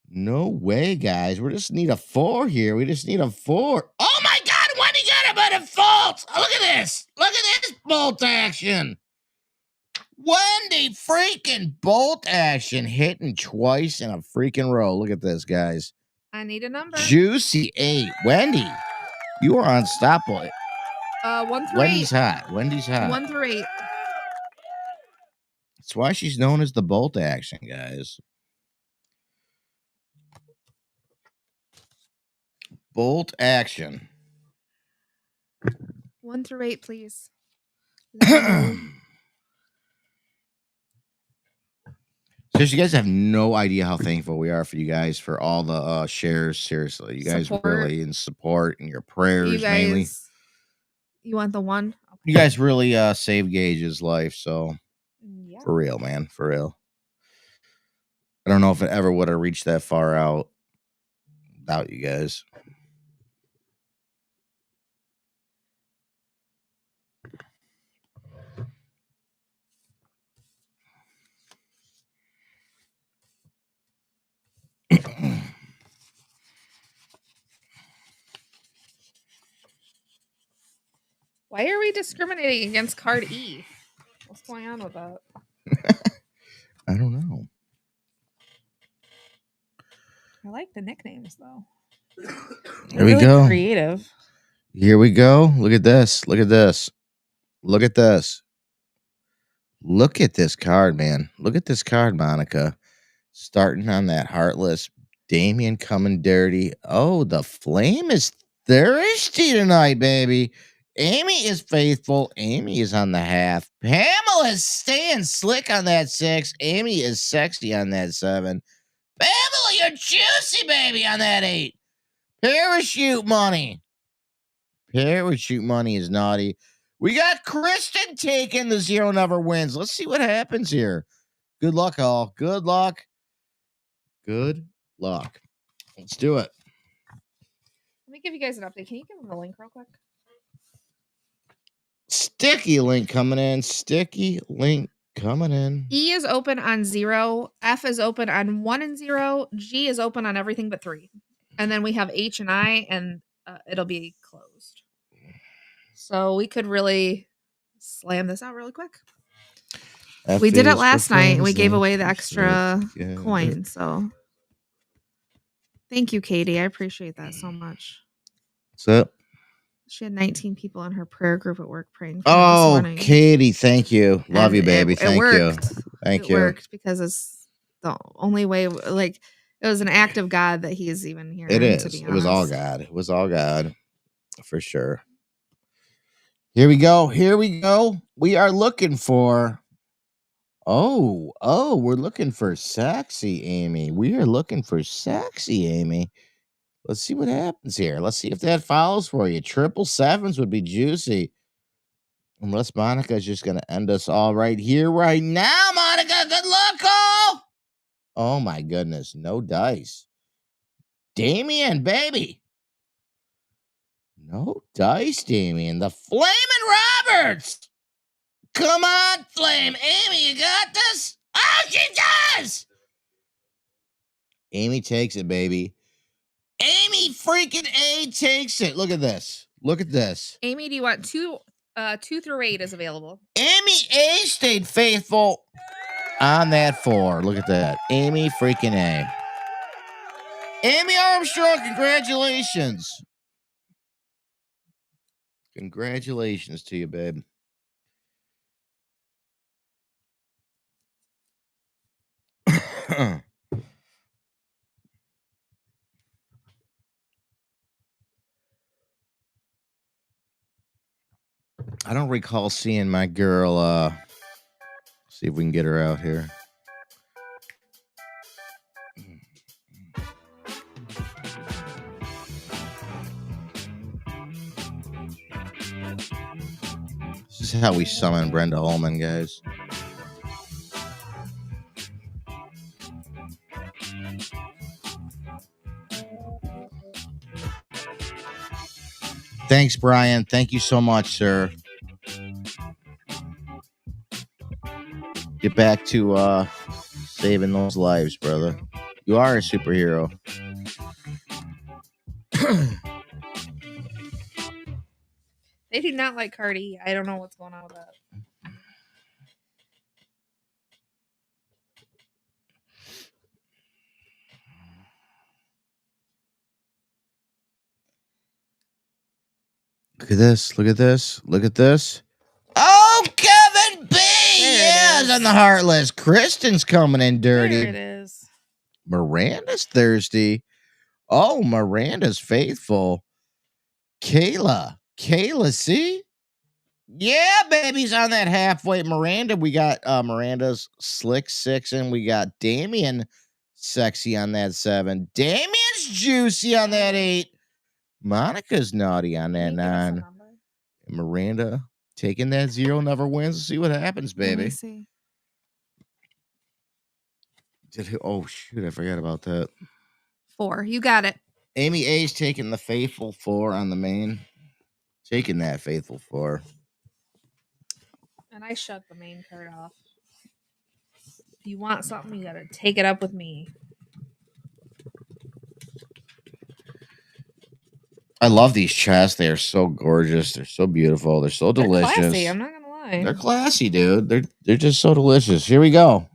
No way, guys. We just need a 4 here. We just need a 4. Oh my God, Wendy got him at a fault. Look at this. Look at this bolt action. Wendy freaking bolt action hitting twice in a freaking row. Look at this, guys. I need a number. Juicy 8. Wendy, you are unstoppable. 1 through Wendy's 8. hot. Wendy's hot. 1 through 8. That's why she's known as the bolt action, guys. Bolt action. 1 through 8, please. Seriously, you guys have no idea how thankful we are for you guys for all the shares. Seriously, you guys Support. really in support and your prayers You guys, mainly. You want the 1? Okay. You guys really saved Gage's life. So Yeah. for real, man, for real. I don't know if it ever would have reached that far out without you guys. Why are we discriminating against card E? What's going on with that? I don't know. I like the nicknames though. Here we go. Creative. Here we go. Look at this. Look at this. Look at this. Look at this card, man. Look at this card, Monica. Starting on that Heartless. Damien coming dirty. Oh, the Flame is thirsty tonight, baby. Amy is faithful. Amy is on the half. Pamela is staying slick on that 6. Amy is sexy on that 7. Pamela, you're juicy, baby, on that 8. Parachute money. Parachute money is naughty. We got Kristen taking the 0 never wins. Let's see what happens here. Good luck, all. Good luck. Good luck. Let's do it. Let me give you guys an update. Can you give them the link real quick? Sticky link coming in. Sticky link coming in. E is open on 0. F is open on 1 and 0. G is open on everything but 3. And then we have H and I, and it'll be closed. So we could really slam this out really quick. F We did it is for last night, and we friends gave that away the you extra stick together. coin. So thank you, Katie. I appreciate that so much. What's up? She had 19 people in her prayer group at work praying for her this Oh, morning. Katie, thank you. Love And you, baby. It Thank you. worked. Thank It you. worked because it's the only way. Like, it was an act of God that he is even here. It is. To be It was all honest. God. It was all God. For sure. Here we go. Here we go. We are looking for. Oh, we're looking for sexy Amy. We are looking for sexy Amy. Let's see what happens here. Let's see if that follows for you. 777s would be juicy. Unless Monica's just going to end us all right here, right now. Monica, good luck, all. Oh, my goodness. No dice. Damien, baby. No dice, Damien. The Flamin' Roberts. Come on, Flame. Amy, you got this? Oh, she does. Amy takes it, baby. Amy freaking A takes it. Look at this. Look at this. Amy, do you want 2 through 8 is available? Amy A stayed faithful on that 4. Look at that. Amy freaking A. Amy Armstrong, congratulations. Congratulations to you, babe. I don't recall seeing my girl. See if we can get her out here. This is how we summon Brenda Holman, guys. Thanks, Brian. Thank you so much, sir. Get back to saving those lives, brother. You are a superhero. They do not like Cardi. I don't know what's going on with that. Look at this. Look at this. Look at this. Oh, Kevin B. Yes, on the Heartless. Kristen's coming in dirty. There it is. Miranda's thirsty. Oh, Miranda's faithful. Kayla, see? Yeah, baby's on that halfway. Miranda, we got Miranda's slick 6, and we got Damien sexy on that 7. Damien's juicy on that 8. Monica's naughty on that 9. And Miranda taking that 0 never wins. Let's see what happens, Let me baby. see. Oh, shoot, I forgot about that. 4. You got it. Amy A's taking the faithful 4 on the main. Taking that faithful 4. And I shut the main card off. If you want something, you gotta take it up with me. I love these chests. They are so gorgeous. They're so beautiful. They're so delicious. They're classy. I'm not gonna lie. They're classy, dude. They're just so delicious. Here we go.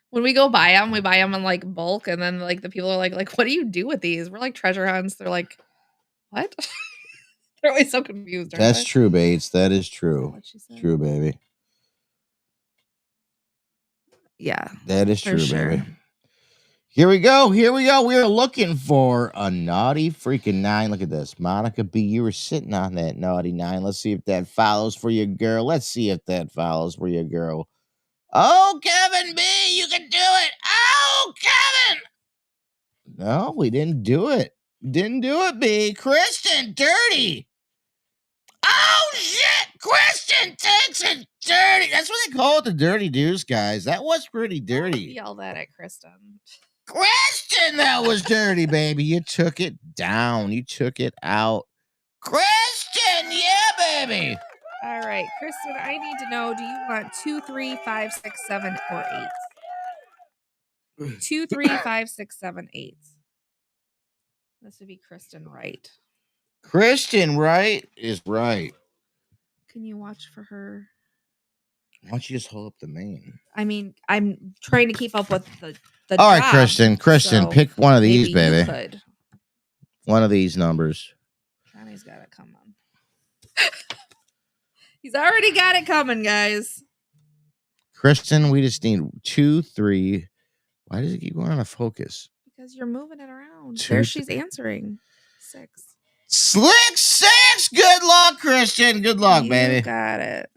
When we go buy them, we buy them in like bulk, and then like the people are like, what do you do with these? We're like treasure hunts. They're like, what? They're always so confused. Aren't That's they? true, Bates. That is true. What'd she say? True, baby. Yeah, That is for true, sure. baby. Here we go. Here we go. We are looking for a naughty freaking 9. Look at this. Monica B, you were sitting on that naughty 9. Let's see if that follows for your girl. Let's see if that follows for your girl. Oh, Kevin B, you can do it. Oh, Kevin. No, we didn't do it. Didn't do it, B. Kristen, dirty. Oh, shit. Kristen takes it dirty. That's what they call it, the dirty deuce, guys. That was pretty dirty. Yell that at Kristen. Kristen, that was dirty, baby. You took it down. You took it out. Kristen, yeah, baby. All right, Kristen, I need to know, do you want 2, 3, 5, 6, 7, or 8? 2, 3, 5, 6, 7, 8. This would be Kristen Wright. Kristen, right, is right. Can you watch for her? Why don't you just hold up the main? I mean, I'm trying to keep up with the All right, job, Kristen, so pick one of these, maybe you baby. could. One of these numbers. Johnny's got it coming. He's already got it coming, guys. Kristen, we just need 2, 3. Why does it keep going on a focus? Because you're moving it around. 2, There she's answering. 6. Slick 6. Good luck, Kristen. Good luck, You baby. got it.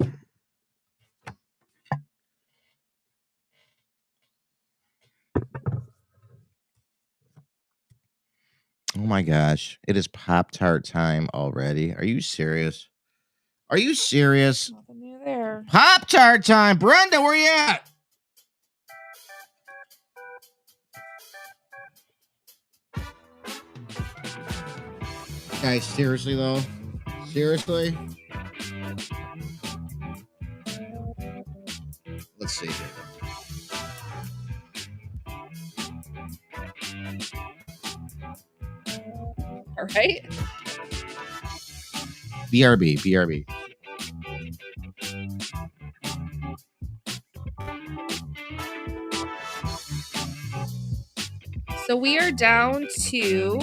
Oh my gosh. It is Pop-Tart time already. Are you serious? Are you serious? Nothing new there. Pop-Tart time. Brenda, where you at? Guys, seriously though? Seriously? Let's see here. All right. BRB. So we are down to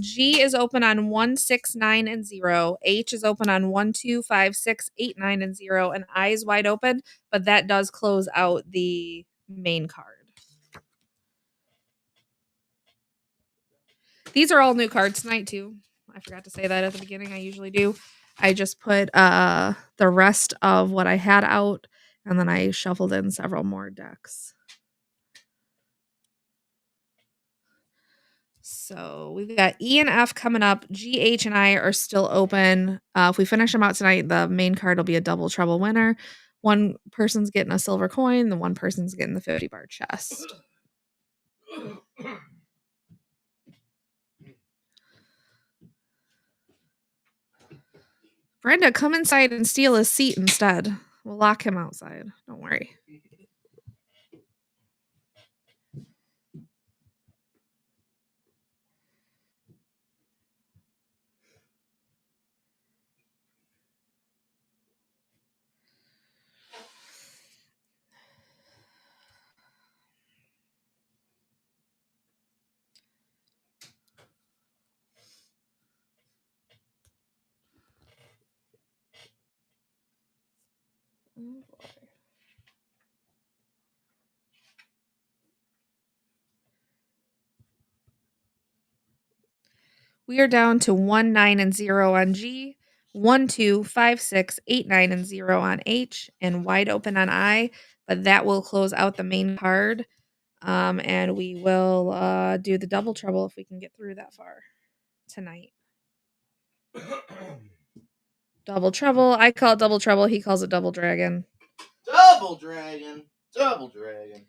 G is open on 1, 6, 9, and 0. H is open on 1, 2, 5, 6, 8, 9, and 0. And I is wide open, but that does close out the main card. These are all new cards tonight too. I forgot to say that at the beginning. I usually do. I just put the rest of what I had out, and then I shuffled in several more decks. So we've got E and F coming up. G, H, and I are still open. If we finish them out tonight, the main card will be a double trouble winner. One person's getting a silver coin, the one person's getting the 50-bar chest. Brenda, come inside and steal his seat instead. We'll lock him outside. Don't worry. Oh boy. We are down to 1, 9, and 0 on G, 1, 2, 5, 6, 8, 9, and 0 on H, and wide open on I. But that will close out the main card. And we will do the double trouble if we can get through that far tonight. Double trouble. I call it double trouble. He calls it double dragon. Double dragon. Double dragon.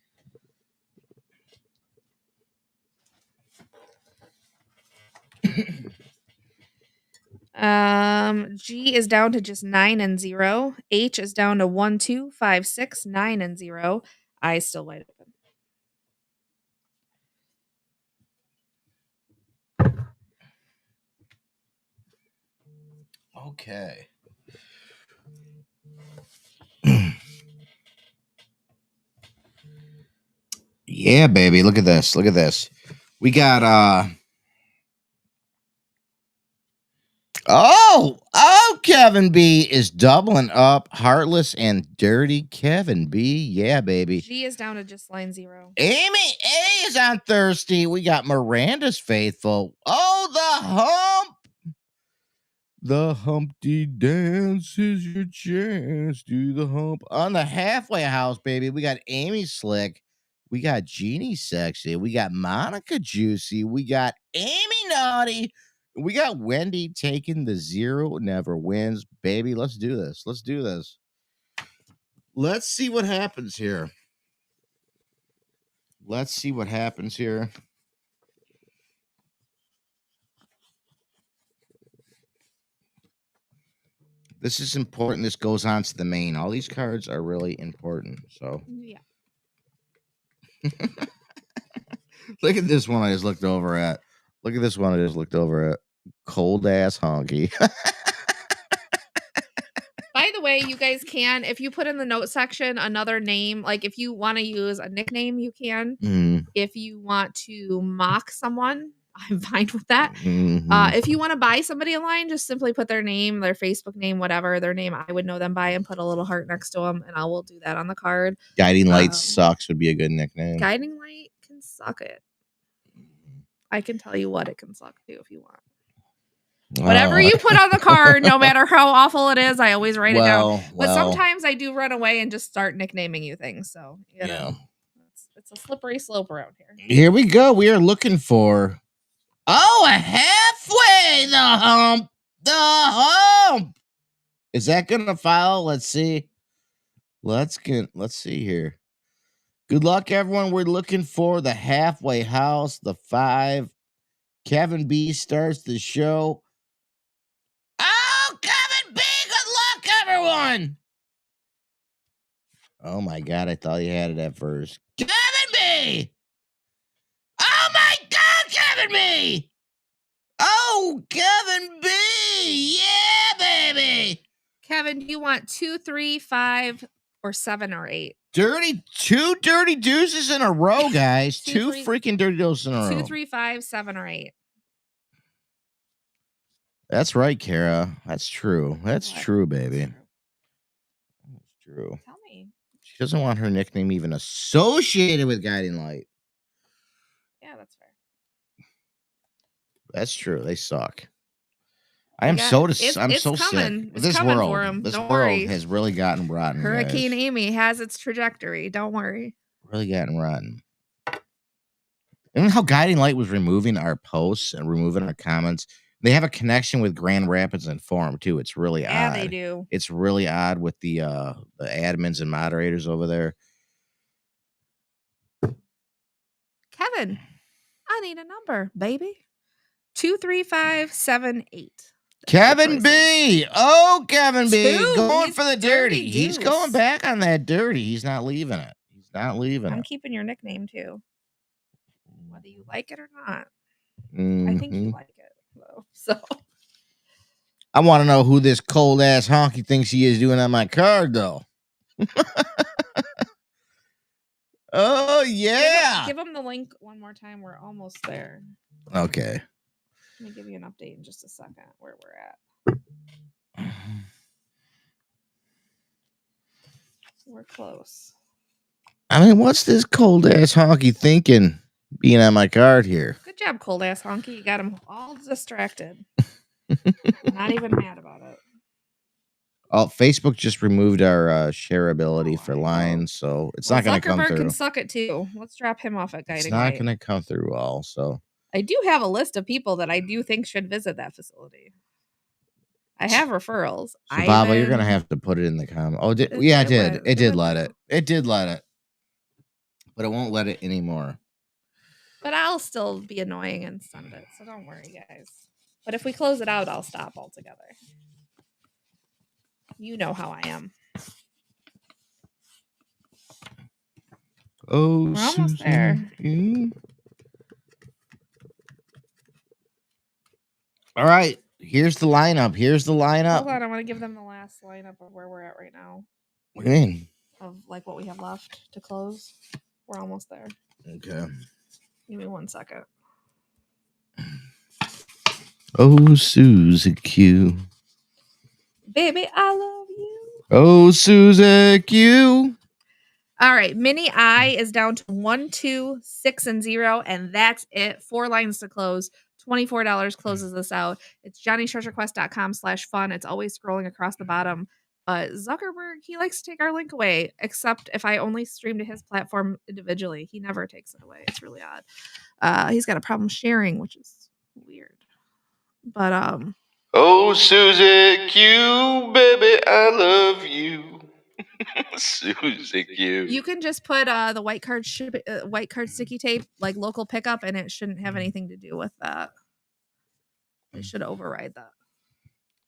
G is down to just 9 and 0. H is down to 1, 2, 5, 6, 9, and 0. I still wide open. Okay. Yeah, baby. Look at this. Look at this. We got Oh, Kevin B is doubling up. Heartless and dirty Kevin B. Yeah, baby. G is down to just line 0. Amy A is on thirsty. We got Miranda's faithful. Oh, the hump. The Humpty Dance is your chance. Do the hump. On the halfway house, baby, we got Amy Slick. We got Jeannie Sexy. We got Monica Juicy. We got Amy Naughty. We got Wendy taking the 0 never wins. Baby, let's do this. Let's do this. Let's see what happens here. Let's see what happens here. This is important. This goes on to the main. All these cards are really important. So Yeah. look at this one I just looked over at. Look at this one I just looked over at. Cold ass honky. By the way, you guys can, if you put in the note section another name, like if you want to use a nickname, you can. Mm, If you want to mock someone, I'm fine with that. mhm. If you want to buy somebody a line, just simply put their name, their Facebook name, whatever, their name I would know them by, and put a little heart next to them, and I will do that on the card. Guiding Light sucks would be a good nickname. Guiding Light can suck it. I can tell you what it can suck too if you want. Whatever you put on the card, no matter how awful it is, I always write it down. But sometimes I do run away and just start nicknaming you things. So, you know, it's a slippery slope around here. Here we go. We are looking for a halfway the hump. The hump. Is that gonna follow? Let's see. Let's see here. Good luck, everyone. We're looking for the halfway house, the 5. Kevin B starts the show. Oh, Kevin B, good luck, everyone. Oh my God, I thought you had it at first. Kevin B! Oh my God, Kevin B! Oh, Kevin B! Yeah, baby! Kevin, do you want 2, 3, 5, or 7 or 8? 2 dirty deuces in a row, guys. 2 freaking dirty deuces in a row. 2, 3, 5, 7, or 8. That's right, Kara. That's true. That's true, baby. That's true. Tell me. She doesn't want her nickname even associated with Guiding Light. Yeah, that's fair. That's true. They suck. I'm so sick. This world has really gotten rotten. Hurricane guys. Amy has its trajectory. Don't worry. Really gotten rotten. Remember how Guiding Light was removing our posts and removing our comments? They have a connection with Grand Rapids and Forum too. It's really odd. Yeah, they do. It's really odd with the admins and moderators over there. Kevin, I need a number, baby. 2, 3, 5, 7, 8. Kevin B. Oh, Kevin B. Going for the dirty. Deuce. He's going back on that dirty. He's not leaving it. He's not leaving I'm it. keeping your nickname too. Whether you like it or not. Mm-hmm. I think you like it though. So I want to know who this cold ass honky thinks he is doing on my card though. Oh yeah. Give him the link one more time. We're almost there. Okay. Let me give you an update in just a second where we're at. We're close. I mean, what's this cold ass honky thinking being on my card here? Good job, cold ass honky. You got him all distracted. Not even mad about it. Oh, Facebook just removed our shareability for lines, so it's not going to come through. Zuckerberg can suck it too. Let's drop him off at Guiding Light. It's not going to come through all, so. I do have a list of people that I do think should visit that facility. I have referrals. So, Baba, you're going to have to put it in the comment. Oh, yeah, it did. It did let it. It did let it. But it won't let it anymore. But I'll still be annoying and send it, so don't worry, guys. But if we close it out, I'll stop altogether. You know how I am. Oh, we're almost there. All right. Here's the lineup. Hold on, I want to give them the last lineup of where we're at right now. What do you mean? Of like what we have left to close. We're almost there. Okay. Give me 1 second. Oh, Susie Q. Baby, I love you. Oh, Susie Q. All right, Mini I is down to 1, 2, 6, and 0, and that's it. 4 lines to close. $24 closes this out. It's johnnystreasurequest.com/fun. It's always scrolling across the bottom. But Zuckerberg, he likes to take our link away, except if I only stream to his platform individually. He never takes it away. It's really odd. He's got a problem sharing, which is weird. But Oh, Susie Q, baby, I love you. Susie Q. you can just put the white card sticky tape like local pickup, and it shouldn't have anything to do with that. It should override that.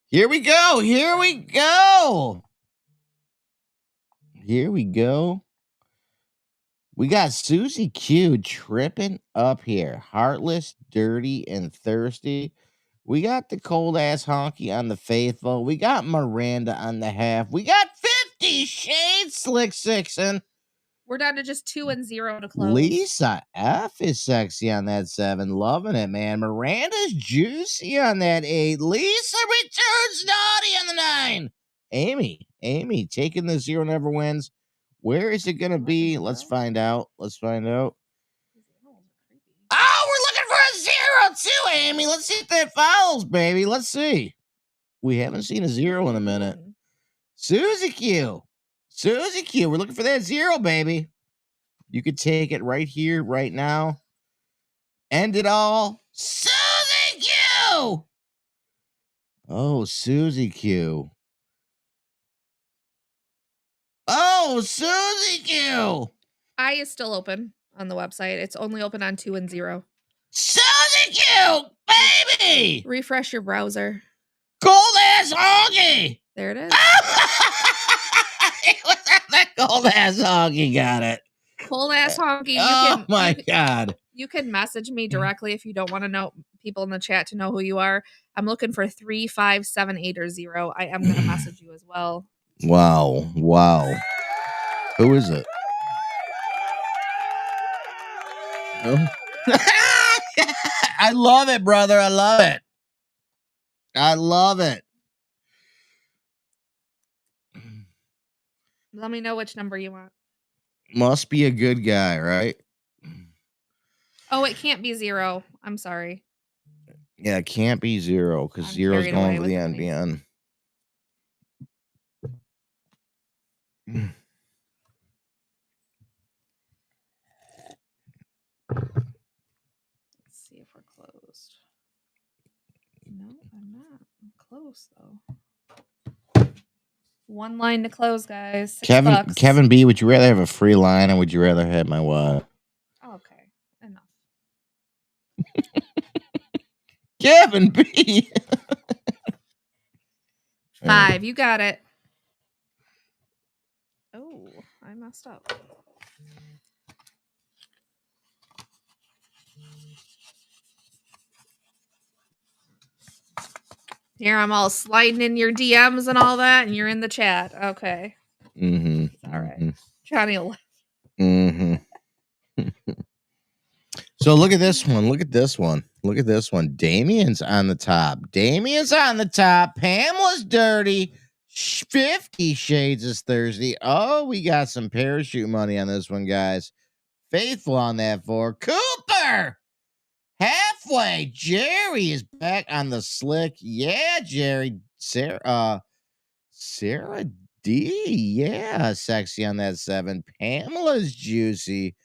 Here we go. Here we go. Here we go. We got Susie Q tripping up here. Heartless, dirty, and thirsty. We got the cold ass honky on the faithful. We got Miranda on the half. We got 50 Shades Slick Sixin. We're down to just 2 and 0 to close. Lisa F is sexy on that 7. Loving it, man. Miranda's juicy on that 8. Lisa returns naughty on the 9. Amy taking the 0 never wins. Where is it going to be? Let's find out. Let's find out. Oh, we're looking for a 0 too, Amy. Let's see if that follows, baby. Let's see. We haven't seen a 0 in a minute. Susie Q. Susie Q. We're looking for that 0, baby. You could take it right here, right now. End it all. Susie Q. Oh, Susie Q. Oh, Susie Q. I is still open on the website. It's only open on 2 and 0. Susie Q, baby. Refresh your browser. Cold ass honky. There it is. That cold ass honky got it. Cold ass honky. Oh my God. You can message me directly if you don't want to know people in the chat to know who you are. I'm looking for 3, 5, 7, 8, or 0. I am going to message you as well. Wow. Wow. Who is it? Oh. I love it, brother. I love it. I love it. Let me know which number you want. Must be a good guy, right? Oh, it can't be 0. I'm sorry. Yeah, it can't be 0 because 0 is going to the NBN. Let's see if we're closed. No, I'm not. I'm close though. 1 line to close, guys. $6. Kevin B, would you rather have a free line or would you rather have my wife? Okay, enough. Kevin B. 5, you got it. Oh, I messed up. Here I'm all sliding in your DMs and all that, and you're in the chat. Okay. Mm-hmm. All right. Johnny will. Mm-hmm. So look at this one. Look at this one. Look at this one. Damien's on the top. Damien's on the top. Pamela's dirty. 50 Shades is Thursday. Oh, we got some parachute money on this one, guys. Faithful on that 4. Cooper. Halfway. Jerry is back on the slick. Yeah, Jerry. Sarah D. Yeah, sexy on that 7. Pamela's juicy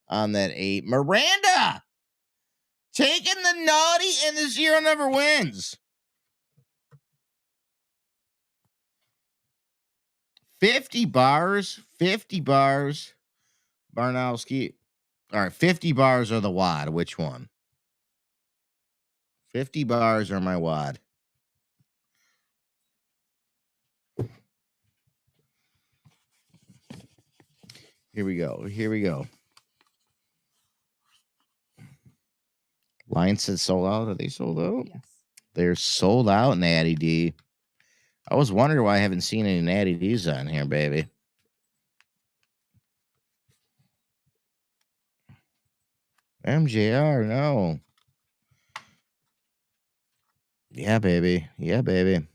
on that 8. Miranda taking the naughty and the 0 never wins. 50 bars. 50 bars. Barnowski. All right, 50 bars or the wad. Which one? 50 bars or my wad? Here we go. Here we go. Lion said sold out. Are they sold out? Yes. They're sold out, Natty D. I was wondering why I haven't seen any Natty D's on here, baby. MJR, no. Yeah, baby. Yeah, baby.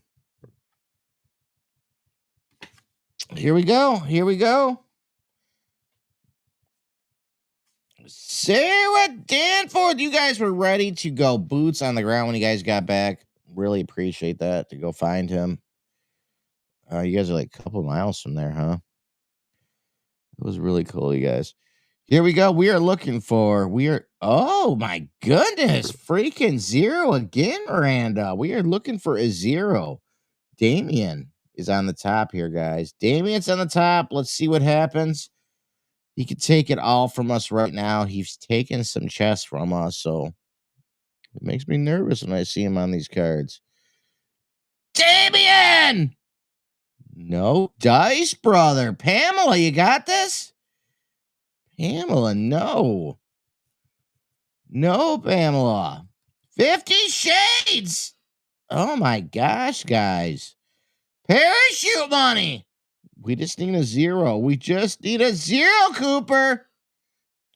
Here we go. Here we go. Sarah Danforth, you guys were ready to go boots on the ground when you guys got back. Really appreciate that, to go find him. You guys are like a couple miles from there, huh? It was really cool, you guys. Here we go. We are looking for, oh my goodness, freaking zero again, Miranda. We are looking for a zero. Damien is on the top here, guys. Damien's on the top. Let's see what happens. He could take it all from us right now. He's taking some chess from us, so it makes me nervous when I see him on these cards. Damien! No dice, brother. Pamela, you got this? Pamela, no. No, Pamela. 50 Shades. Oh my gosh, guys. Parachute money. We just need a zero. We just need a zero, Cooper.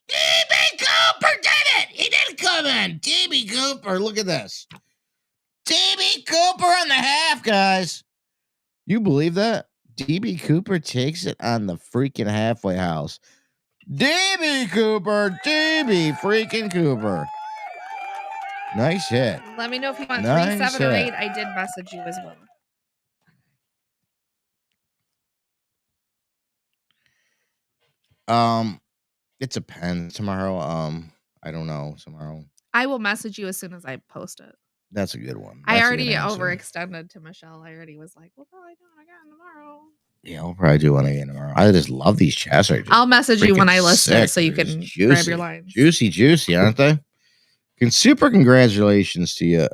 DB Cooper did it. He didn't come in. DB Cooper, look at this. DB Cooper on the half, guys. You believe that? DB Cooper takes it on the freaking halfway house. DB Cooper. DB freaking Cooper. Nice hit. Let me know if you want Nice 3, 7, or hit. 8. I did message you as well. It depends. Tomorrow, I don't know. Tomorrow. I will message you as soon as I post it. That's a good one. I That's a already good answer. overextended to Michelle. I already was like, we'll probably do it again tomorrow. Yeah, we'll probably do one again tomorrow. I just love these chats. I'll message you when I freaking list it sick. so you They're can just grab your lines. Juicy, aren't they? Super congratulations to you.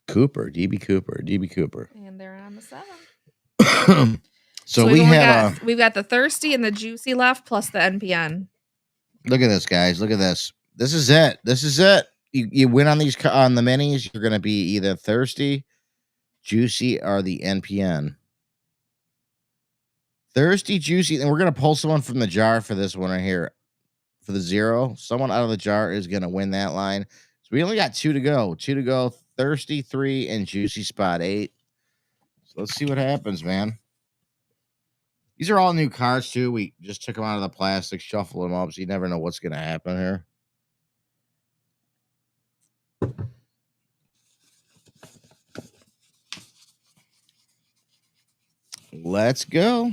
DB Cooper. And they're on the 7. So we have we've got the thirsty and the juicy left plus the NPN. Look at this, guys. Look at this. This is it. You win on these on the minis. You're gonna be either thirsty, juicy, or the NPN. Thirsty, juicy, and we're gonna pull someone from the jar for this one right here. For the zero, someone out of the jar is gonna win that line. So we only got 2 to go. 2 to go. Thirsty 3 and juicy spot 8. So let's see what happens, man. These are all new cards too. We just took them out of the plastic, shuffle them up, so you never know what's gonna happen here. Let's go.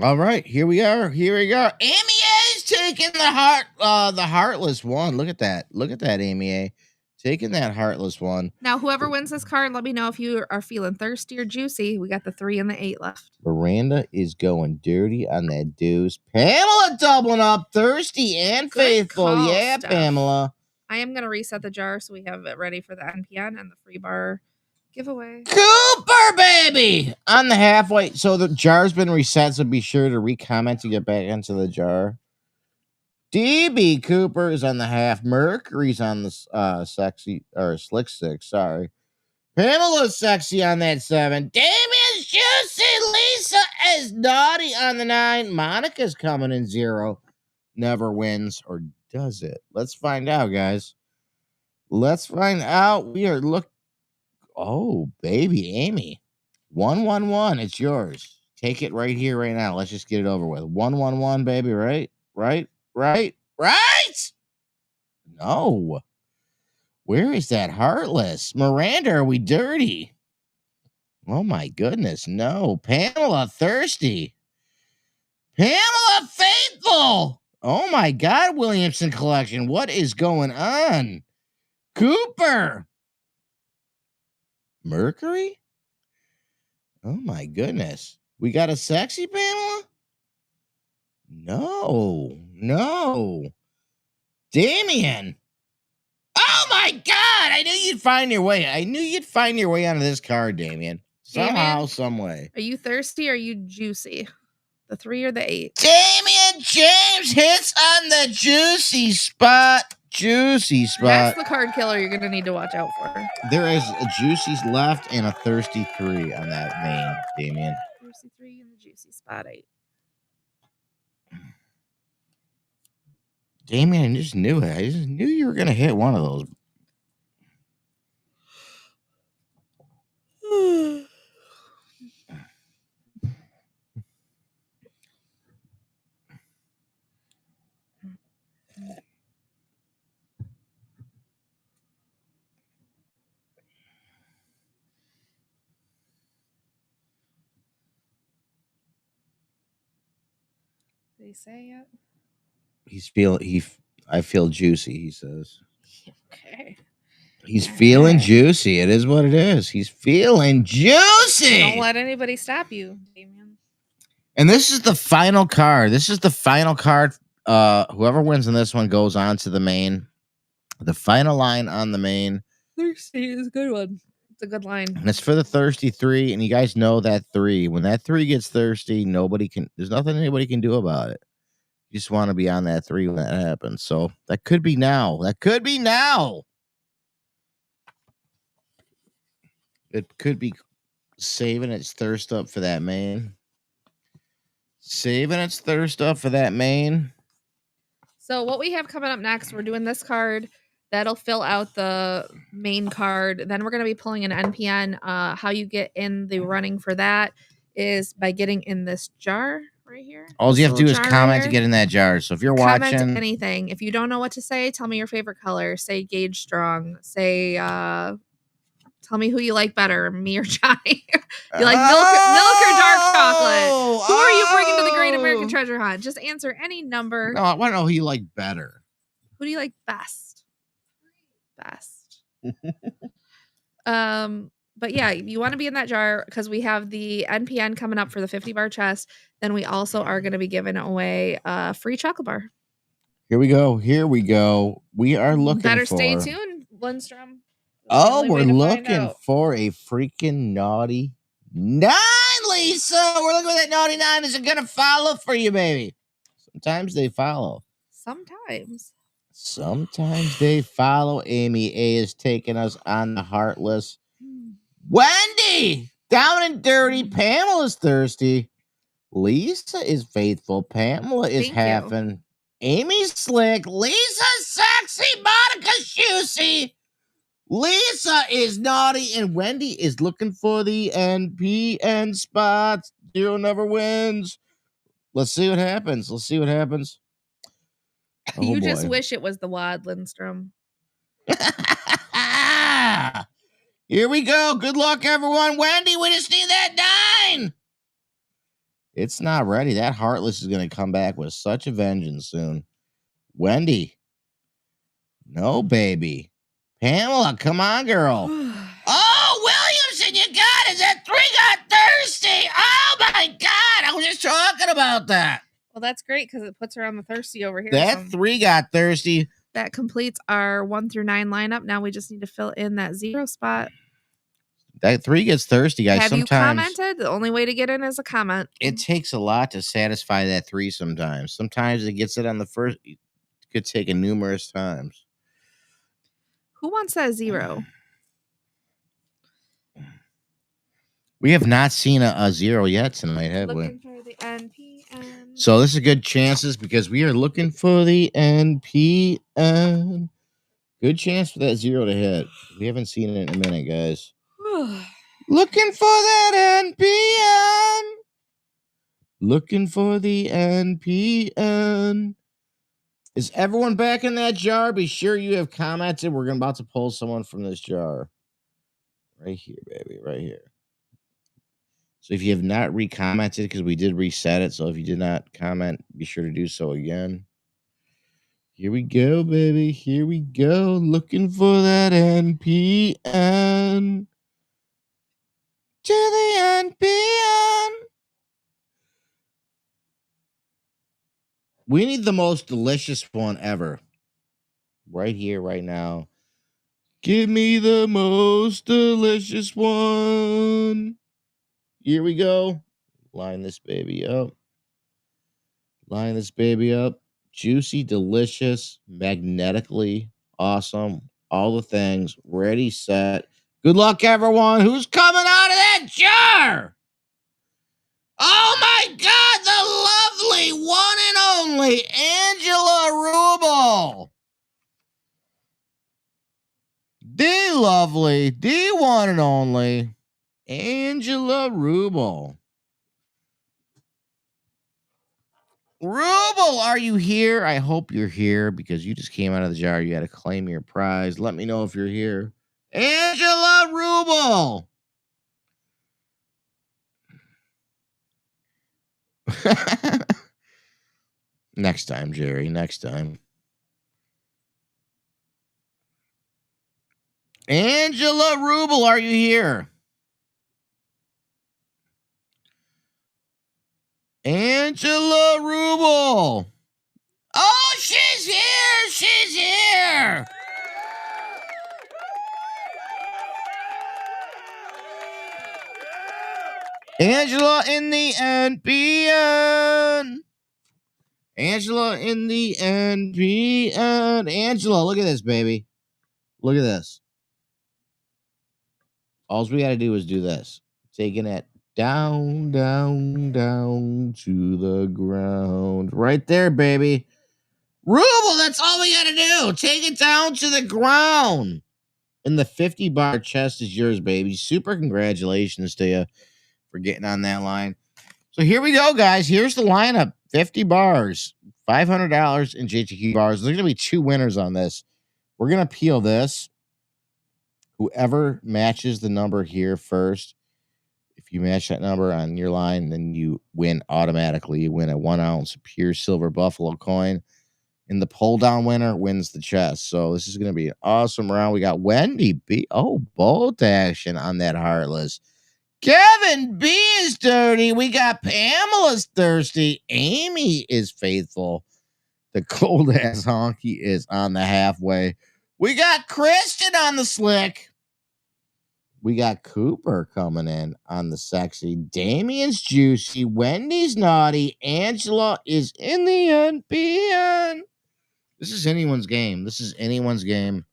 All right, here we are. Amy A's taking the heartless one. Look at that, Amy A. Taking that heartless one. Now, whoever wins this card, let me know if you are feeling thirsty or juicy. We got the 3 and the 8 left. Miranda is going dirty on that deuce. Pamela doubling up, thirsty and faithful. Call, Yeah, Steph. Pamela. I am going to reset the jar so we have it ready for the NPN and the free bar giveaway. Cooper, baby! On the halfway. So the jar's been reset, so be sure to re-comment to get back into the jar. DB Cooper is on the half. Mercury's on the sexy, or slick 6, sorry. Pamela's sexy on that 7. Damien's juicy. Lisa is naughty on the 9. Monica's coming in 0. Never wins, or does it? Let's find out, guys. Let's find out. We are oh, baby, Amy. 111. It's yours. Take it right here, right now. Let's just get it over with. 111, baby, right? Right? No. Where is that heartless? Miranda, are we dirty? Oh my goodness, no. Pamela, thirsty. Pamela, faithful. Oh my God, Williamson collection. What is going on? Cooper. Mercury? Oh my goodness. We got a sexy Pamela? No. Damien. Oh my God. I knew you'd find your way. Onto this card, Damien. Somehow, some way. Are you thirsty or are you juicy? The 3 or the 8? Damien James hits on the juicy spot. juicy spot. That's the card killer you're gonna need to watch out for. There is a juicy left and a thirsty 3 on that main, Damien. Thirsty 3 and the juicy spot 8. Damien, I just knew it. I just knew you were gonna hit one of those. They say it. I feel juicy, he says. Okay. He's feeling juicy. It is what it is. He's feeling juicy. Don't let anybody stop you, Damien. And this is the final card. This is the final card. Whoever wins in this one goes on to the main. The final line on the main. Thirsty is a good one. It's a good line. And it's for the thirsty 3. And you guys know that 3. When that 3 gets thirsty, there's nothing anybody can do about it. You just want to be on that 3 when that happens. So that could be now. That could be now. It could be saving its thirst up for that main. Saving its thirst up for that main. So what we have coming up next, we're doing this card. That'll fill out the main card. Then we're going to be pulling an NPN. How you get in the running for that is by getting in this jar right here. All you have to do is comment right to get in that jar. So if you're comment watching anything. If you don't know what to say, tell me your favorite color. Say Gauge Strong. Say tell me who you like better, me or Johnny. You like milk or dark chocolate? Who are you bringing to the Great American Treasure Hunt? Just answer any number. No, I want to know who you like better. Who do you like best? But yeah, you want to be in that jar because we have the NPN coming up for the 50 bar chest. Then we also are going to be giving away a free chocolate bar. Here we go. We are looking Better for... stay tuned, Lindstrom. Oh, we're looking for a freaking naughty 9, Lisa. We're looking for that naughty 9. Is it going to follow for you, baby? Sometimes they follow. Sometimes they follow. Amy A is taking us on the Heartless. Wendy, down and dirty. Pamela's thirsty. Lisa is faithful. Pamela is having. Amy's slick. Lisa's sexy. Monica's juicy. Lisa is naughty, and Wendy is looking for the NPN spots. 0 never wins. Let's see what happens. Oh, you just wish it was the wad, Lindstrom. Here we go. Good luck, everyone. Wendy, we just need that 9. It's not ready. That Heartless is going to come back with such a vengeance soon. Wendy. No, baby. Pamela, come on, girl. Oh, Williamson, you got it. That 3 got thirsty. Oh, my God. I was just talking about that. Well, that's great because it puts her on the thirsty over here. That 3 got thirsty. That completes our 1 through 9 lineup. Now we just need to fill in that 0 spot. That 3 gets thirsty, guys. Have you commented? The only way to get in is a comment. It takes a lot to satisfy that 3 sometimes. Sometimes it gets it on the first. It could take it numerous times. Who wants that 0? We have not seen a 0 yet tonight, have we? Looking for the NPN. So this is good chances because we are looking for the NPN. Good chance for that 0 to hit. We haven't seen it in a minute, guys. Looking for that NPN. Looking for the NPN. Is everyone back in that jar? Be sure you have commented. We're about to pull someone from this jar. Right here, baby. Right here. So if you have not recommented, because we did reset it. So if you did not comment, be sure to do so again. Here we go, baby. Here we go. Looking for that NPN. To the NPN. We need the most delicious one ever. Right here, right now. Give me the most delicious one. Here we go. Line this baby up. Line this baby up. juicy, delicious, magnetically awesome, all the things, ready, set. Good luck, everyone. Who's coming out of that jar? Oh my God, the lovely one and only Angela Rubel. The lovely, the one and only Angela Rubel. Rubel, are you here? I hope you're here because you just came out of the jar. You got to claim your prize. Let me know if you're here. Angela Rubel. Next time, Jerry. Next time. Angela Rubel, are you here? Angela Rubel. Oh, she's here. She's here. Angela in the NPN. Angela in the NPN. Angela, look at this, baby. Look at this. All we got to do is do this. Taking it down, down, down to the ground. Right there, baby. Rubel, that's all we got to do. Take it down to the ground. And the 50 bar chest is yours, baby. Super congratulations to you for getting on that line. So here we go, guys. Here's the lineup. 50 bars, $500 in JTQ bars. There's going to be 2 winners on this. We're going to peel this. Whoever matches the number here first, if you match that number on your line, then you win automatically. You win a 1 ounce pure silver buffalo coin. And the pull down winner wins the chest. So this is going to be an awesome round. We got Wendy B. Oh, bolt action on that Heartless. Kevin B is dirty. We got Pamela's thirsty. Amy is faithful. The cold ass honky is on the halfway. We got Kristen on the slick. We got Cooper coming in on the sexy. Damien's juicy. Wendy's naughty. Angela is in the NPN. This is anyone's game. This is anyone's game.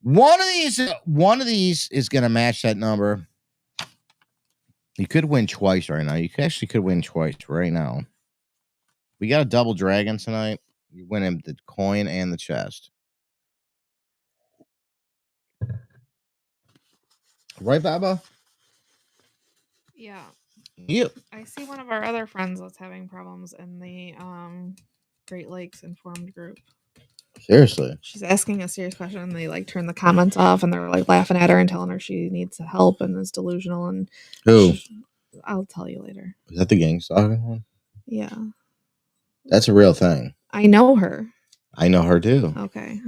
One of these is going to match that number. You could win twice right now. You actually could win twice right now. We got a double dragon tonight. You win him the coin and the chest. Right, Baba? Yeah. Yep. I see one of our other friends that's having problems in the Great Lakes informed group. Seriously. She's asking a serious question and they like turn the comments off and they're like laughing at her and telling her she needs help and is delusional and Who? I'll tell you later. Is that the gang stalking one? Yeah. That's a real thing. I know her. I know her too. Okay.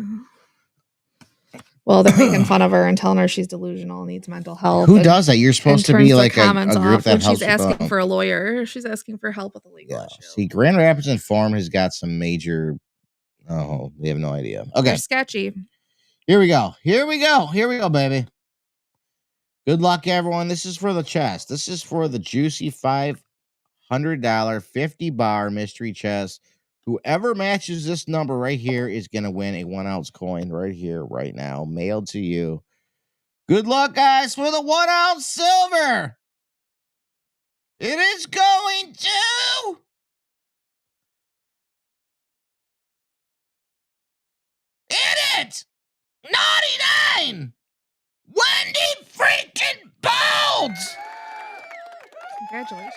Well, they're making fun of her and telling her she's delusional, needs mental health. Who does that? You're supposed to be like a group that helps. She's asking for a lawyer. She's asking for help with a legal issue. See, Grand Rapids Inform has got some major. Oh, we have no idea. Okay, they're sketchy. Here we go. Here we go. Here we go, baby. Good luck, everyone. This is for the chest. This is for the juicy $500 50 bar mystery chest. Whoever matches this number right here is going to win a 1 ounce coin right here, right now, mailed to you. Good luck, guys, for the 1 ounce silver. It is going to it. 99. Wendy freaking Bolts. Congratulations.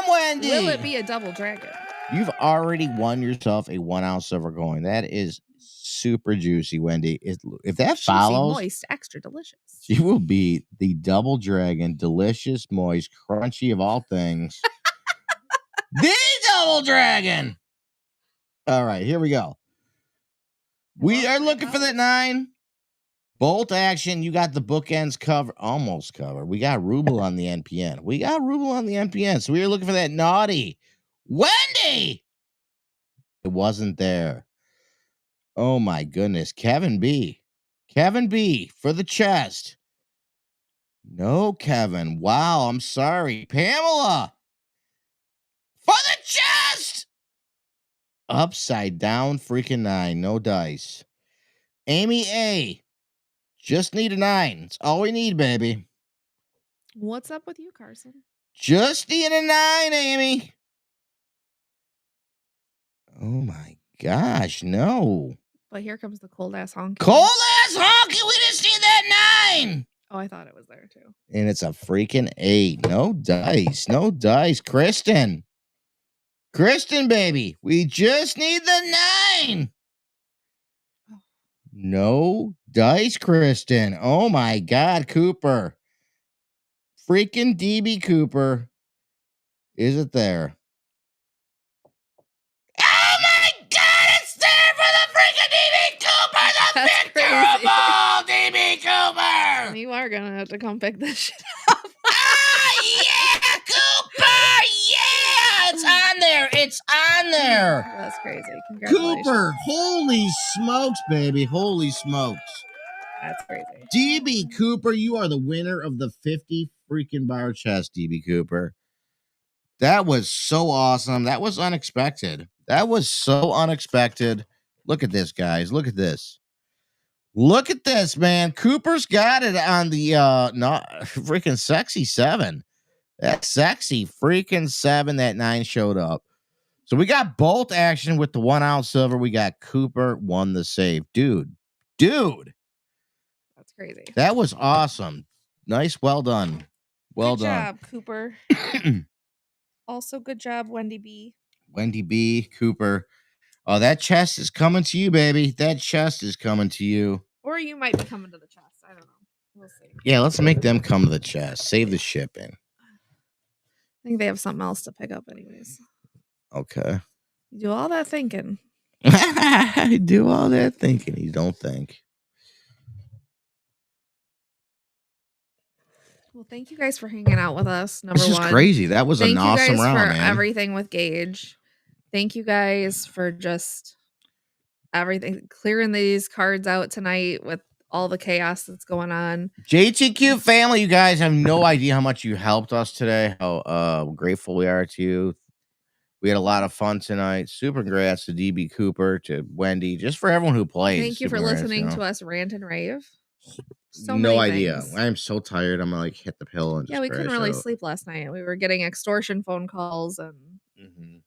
Wendy. Will it be a double dragon? You've already won yourself a 1 ounce silver coin. That is super juicy, Wendy. If that juicy, follows, moist, extra delicious. She will be the double dragon, delicious, moist, crunchy of all things. The double dragon. All right, here we go. We are looking for that 9. Bolt action. You got the bookends covered, almost covered. We got Rubel on the NPN. So we are looking for that naughty Wendy. It wasn't there. Oh my goodness. Kevin B for the chest. No, Kevin. Wow, I'm sorry. Pamela for the chest. Upside down freaking 9. No dice. Amy A. Just need a 9. It's all we need, baby. What's up with you, Carson? Just need a 9, Amy. Oh my gosh, no. But here comes the cold ass honky. Cold ass honky, we just need that 9. Oh, I thought it was there too. And it's a freaking 8. No dice. No dice. Kristen, baby, we just need the 9. No dice, Kristen. Oh my God, Cooper. Freaking DB Cooper. Is it there? Oh my God, it's there for the freaking DB Cooper, the That's Victor crazy. of all DB Cooper. You are gonna have to come pick this shit up. Yeah, Cooper. Yeah, it's on there. It's on there. That's crazy. Congratulations. Cooper, holy smokes, baby. Holy smokes. That's crazy. DB Cooper, you are the winner of the 50 freaking bar chest, DB Cooper. That was so awesome. That was unexpected. That was so unexpected. Look at this, guys. Look at this. Look at this, man. Cooper's got it on the not freaking sexy 7. That sexy freaking 7. That 9 showed up. So we got bolt action with the 1 ounce silver. We got Cooper won the save. Dude. That's crazy. That was awesome. Nice. Well done. Well good done. job, Cooper. Also, good job, Wendy B. Wendy B. Cooper. Oh, that chest is coming to you, baby. That chest is coming to you. Or you might be coming to the chest. I don't know. We'll see. Yeah, let's make them come to the chest. Save the shipping. I think they have something else to pick up, anyways. Okay. You do all that thinking. I do all that thinking. You don't think. Well, thank you guys for hanging out with us. Number This is one. crazy. That was Thank an you awesome guys round, for man. everything with Gage. Thank you guys for just everything, clearing these cards out tonight with all the chaos that's going on. JTQ family, you guys have no idea how much you helped us today. How grateful we are to you. We had a lot of fun tonight. Super congrats to DB Cooper, to Wendy, just for everyone who played. Thank you for Super congrats, listening you know. to us rant and rave. So no many idea. things. I'm so tired. I'm gonna like hit the pill and just Yeah, we couldn't crash really out. sleep last night. We were getting extortion phone calls and Mhm.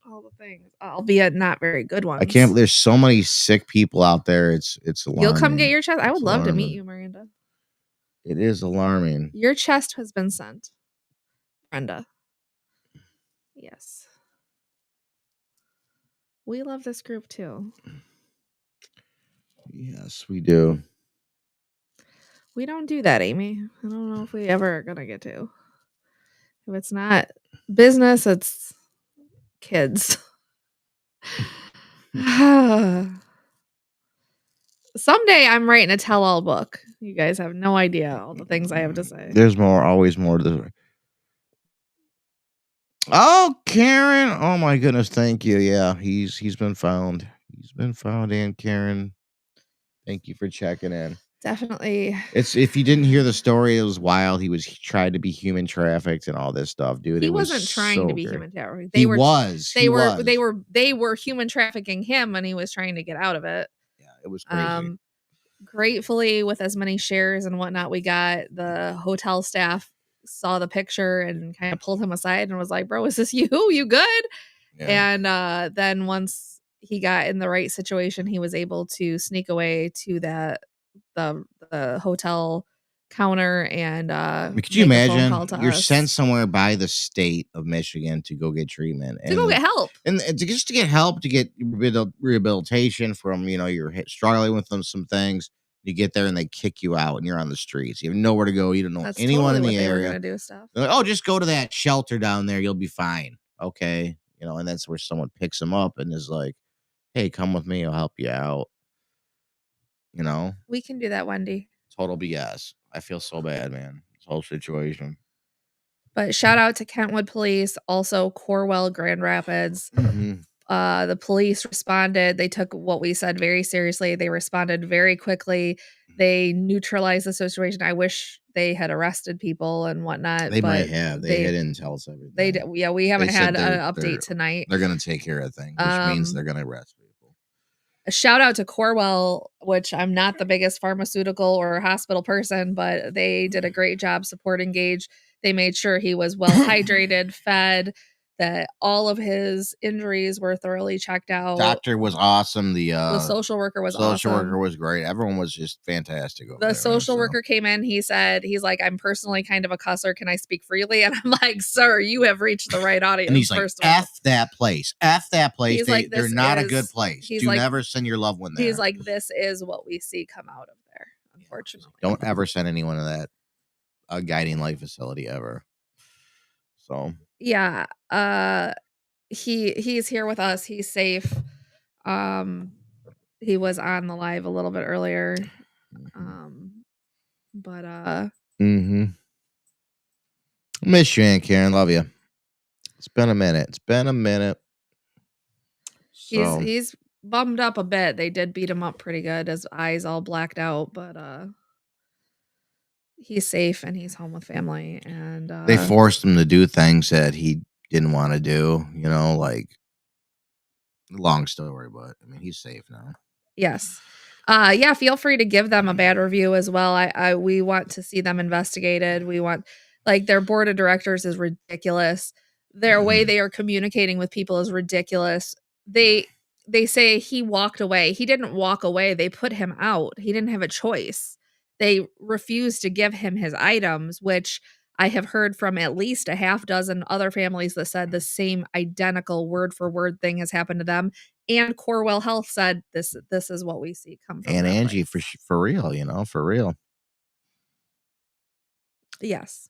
all the things, albeit not very good ones. I can't. There's so many sick people out there. It's alarming. You'll come get your chest. I would It's love to meet alarming. you, Miranda. It is alarming. Your chest has been sent, Brenda. Yes. We love this group too. Yes, we do. We don't do that, Amy. I don't know if we ever are gonna get to. If it's not business, it's kids. Someday I'm writing a tell-all book. You guys have no idea all the things I have to say. There's more, always more to the. Oh, Karen! Oh my goodness, thank you. Yeah, he's been found. He's been found, and Karen, thank you for checking in. Definitely. It's, if you didn't hear the story, it was wild. He tried to be human trafficked and all this stuff, dude. He It was wasn't trying so to be great. human trafficking. He was. They were human trafficking him, and he was trying to get out of it. Yeah, it was crazy. Gratefully, with as many shares and whatnot we got, the hotel staff saw the picture and kind of pulled him aside and was like, "Bro, is this you? You good?" Yeah. And then once he got in the right situation, he was able to sneak away to the hotel counter and Could you make a phone imagine call to you're us sent somewhere by the state of Michigan to go get treatment to go get help? and just to get help, to get rehabilitation from, you're struggling with some things. You get there and they kick you out and you're on the streets. You have nowhere to go. You don't know That's anyone totally in what the they were area. gonna do stuff. They're like, oh, just go to that shelter down there. You'll be fine. Okay. And that's where someone picks them up and is like, hey, come with me. I'll help you out. We can do that, Wendy. Total BS. I feel so bad, man. This whole situation. But shout out to Kentwood Police, also Corwell, Grand Rapids. Mm-hmm. The police responded. They took what we said very seriously. They responded very quickly. They neutralized the situation. I wish they had arrested people and whatnot. They might but have. They didn't tell us everything. They yeah, we haven't said had an update tonight. They're going to take care of things, which means they're going to arrest people. A shout out to Corewell, which I'm not the biggest pharmaceutical or hospital person, but they did a great job supporting Gage. They made sure he was well hydrated, fed, that all of his injuries were thoroughly checked out. Doctor was awesome. The social worker was social awesome. worker was great. Everyone was just fantastic over the there, social worker came in. He's like, I'm personally kind of a cusser. Can I speak freely? And I'm like, sir, you have reached the right audience. And he's like, F that place. F that place. He's like, they're not a good place. He's Do like, never send your loved one there. He's like, this is what we see come out of there, unfortunately. Don't ever send anyone to that Guiding Light facility ever. So yeah, he's here with us. He's safe. He was on the live a little bit earlier. But miss you, Aunt Karen. Love you. It's been a minute. So. He's bummed up a bit. They did beat him up pretty good. His eyes all blacked out, but he's safe and he's home with family. And they forced him to do things that he didn't want to do. You know, like, long story, but I mean, he's safe now. Yes. Yeah, feel free to give them a bad review as well. We want to see them investigated. We want, like, their board of directors is ridiculous. Their way they are communicating with people is ridiculous. They say he walked away. He didn't walk away. They put him out. He didn't have a choice. They refused to give him his items, which I have heard from at least a half dozen other families that said the same identical word for word thing has happened to them. And Corewell Health said this is what we see come from. And Angie, for real, you know, for real. Yes.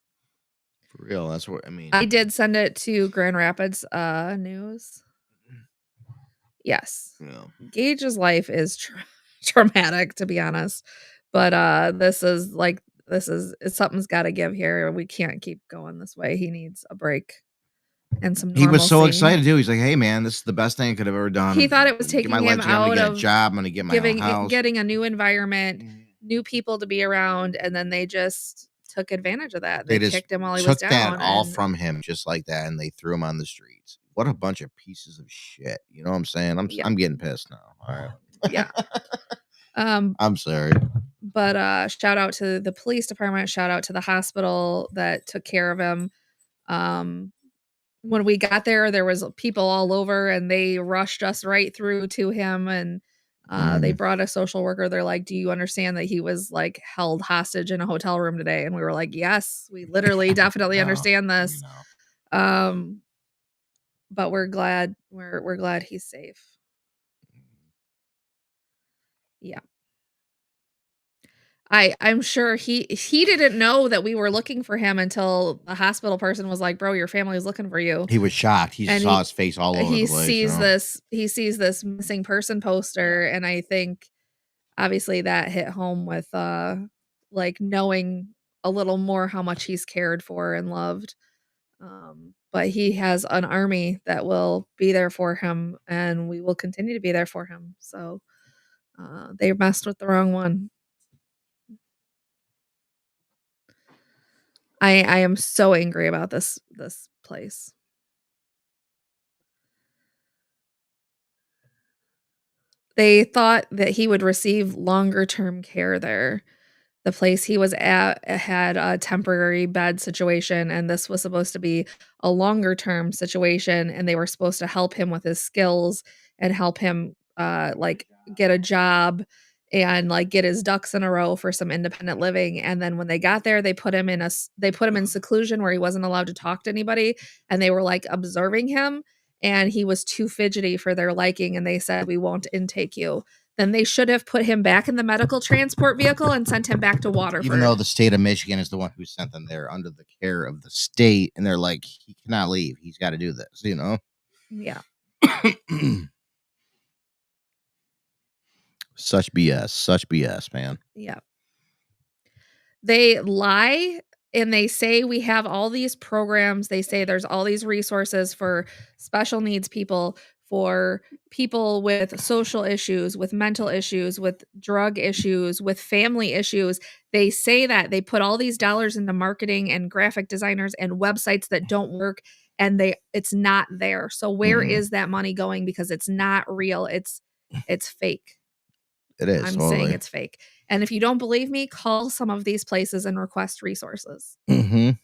For real. That's what I mean. I did send it to Grand Rapids News. Yes. Yeah. Gage's life is traumatic, to be honest. But this is something's got to give here. We can't keep going this way. He needs a break. And some normalcy. He was so excited too. He's like, "Hey, man, this is the best thing I could have ever done." He thought it was taking him out of a job. I'm gonna get my own house. Getting a new environment, new people to be around, and then they just took advantage of that. They kicked him while he was down. Took that all from him, just like that, and they threw him on the streets. What a bunch of pieces of shit. You know what I'm saying? I'm getting pissed now. All right. Yeah. I'm sorry. But shout out to the police department. Shout out to the hospital that took care of him. When we got there was people all over and they rushed us right through to him. And they brought a social worker. They're like, do you understand that he was like held hostage in a hotel room today? And we were like, yes, we literally definitely understand this. But we're glad he's safe. Yeah. I'm sure he didn't know that we were looking for him until the hospital person was like, bro, your family is looking for you. He was shocked. He saw his face all over the place. He sees this missing person poster. And I think obviously that hit home with like knowing a little more how much he's cared for and loved. But he has an army that will be there for him and we will continue to be there for him. So they messed with the wrong one. I am so angry about this place. They thought that he would receive longer term care there. The place he was at had a temporary bed situation, and this was supposed to be a longer term situation, and they were supposed to help him with his skills and help him like get a job and like get his ducks in a row for some independent living. And then when they got there, they put him in seclusion where he wasn't allowed to talk to anybody, and they were like observing him, and he was too fidgety for their liking, and they said, we won't intake you. Then they should have put him back in the medical transport vehicle and sent him back to Waterford. Even though the state of Michigan is the one who sent them there under the care of the state, and they're like, he cannot leave. He's got to do this, you know? Yeah. Such BS, man. Yeah. They lie and they say we have all these programs. They say there's all these resources for special needs people, for people with social issues, with mental issues, with drug issues, with family issues. They say that they put all these dollars into marketing and graphic designers and websites that don't work, and it's not there. So where is that money going? Because it's not real. It's fake. It is. I'm totally. saying it's fake. And if you don't believe me, call some of these places and request resources and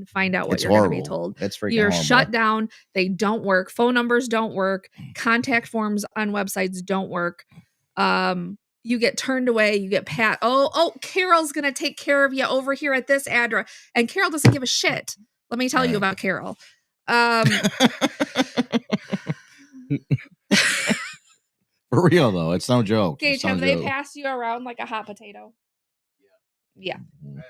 find out what It's you're going to be horrible. told. It's freaking You're horrible. shut down. They don't work. Phone numbers don't work. Contact forms on websites don't work. You get turned away. You get oh, Carol's going to take care of you over here at this address. And Carol doesn't give a shit. Let me tell you about Carol. For real though, it's no joke. Gage, have they passed you around like a hot potato? Yeah. The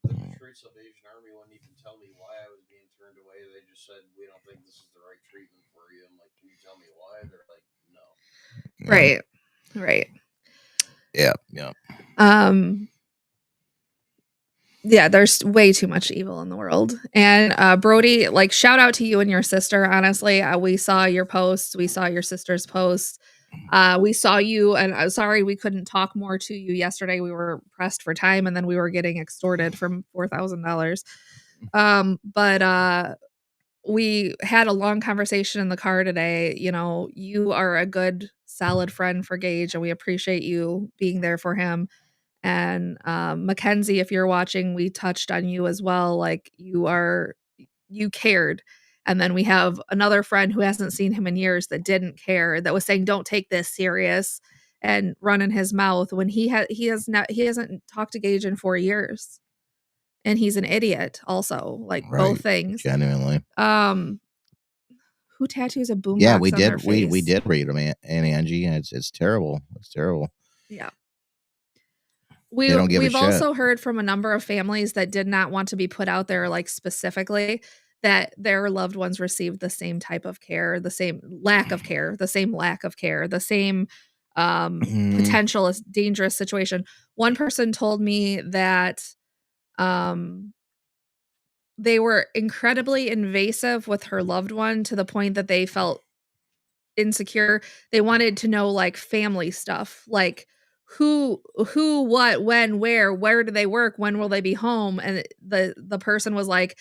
Detroit Salvation Army wouldn't even tell me why I was being turned away. They just said, we don't think this is the right treatment for you. I'm like, can you tell me why? They're like, no. Right. Yeah. Yeah, there's way too much evil in the world. And Brody, like, shout out to you and your sister. Honestly, we saw your posts. We saw your sister's posts. We saw you, and I'm sorry we couldn't talk more to you yesterday. We were pressed for time, and then we were getting extorted from $4,000. But we had a long conversation in the car today. You know, you are a good, solid friend for Gage, and we appreciate you being there for him. And Mackenzie, if you're watching, we touched on you as well. Like, you cared. And then we have another friend who hasn't seen him in years that didn't care, that was saying, don't take this serious, and running his mouth when he hasn't talked to Gage in 4 years. And he's an idiot also, like both things. Genuinely. Who tattoos a boombox? Yeah, we on did. Their face? We did read them, and Angie, and it's terrible. It's terrible. Yeah. We've also heard from a number of families that did not want to be put out there, like specifically that their loved ones received the same type of care, the same lack of care, the same potential dangerous situation. One person told me that they were incredibly invasive with her loved one to the point that they felt insecure. They wanted to know, like, family stuff, like who, what, when, where do they work, when will they be home? And the person was like,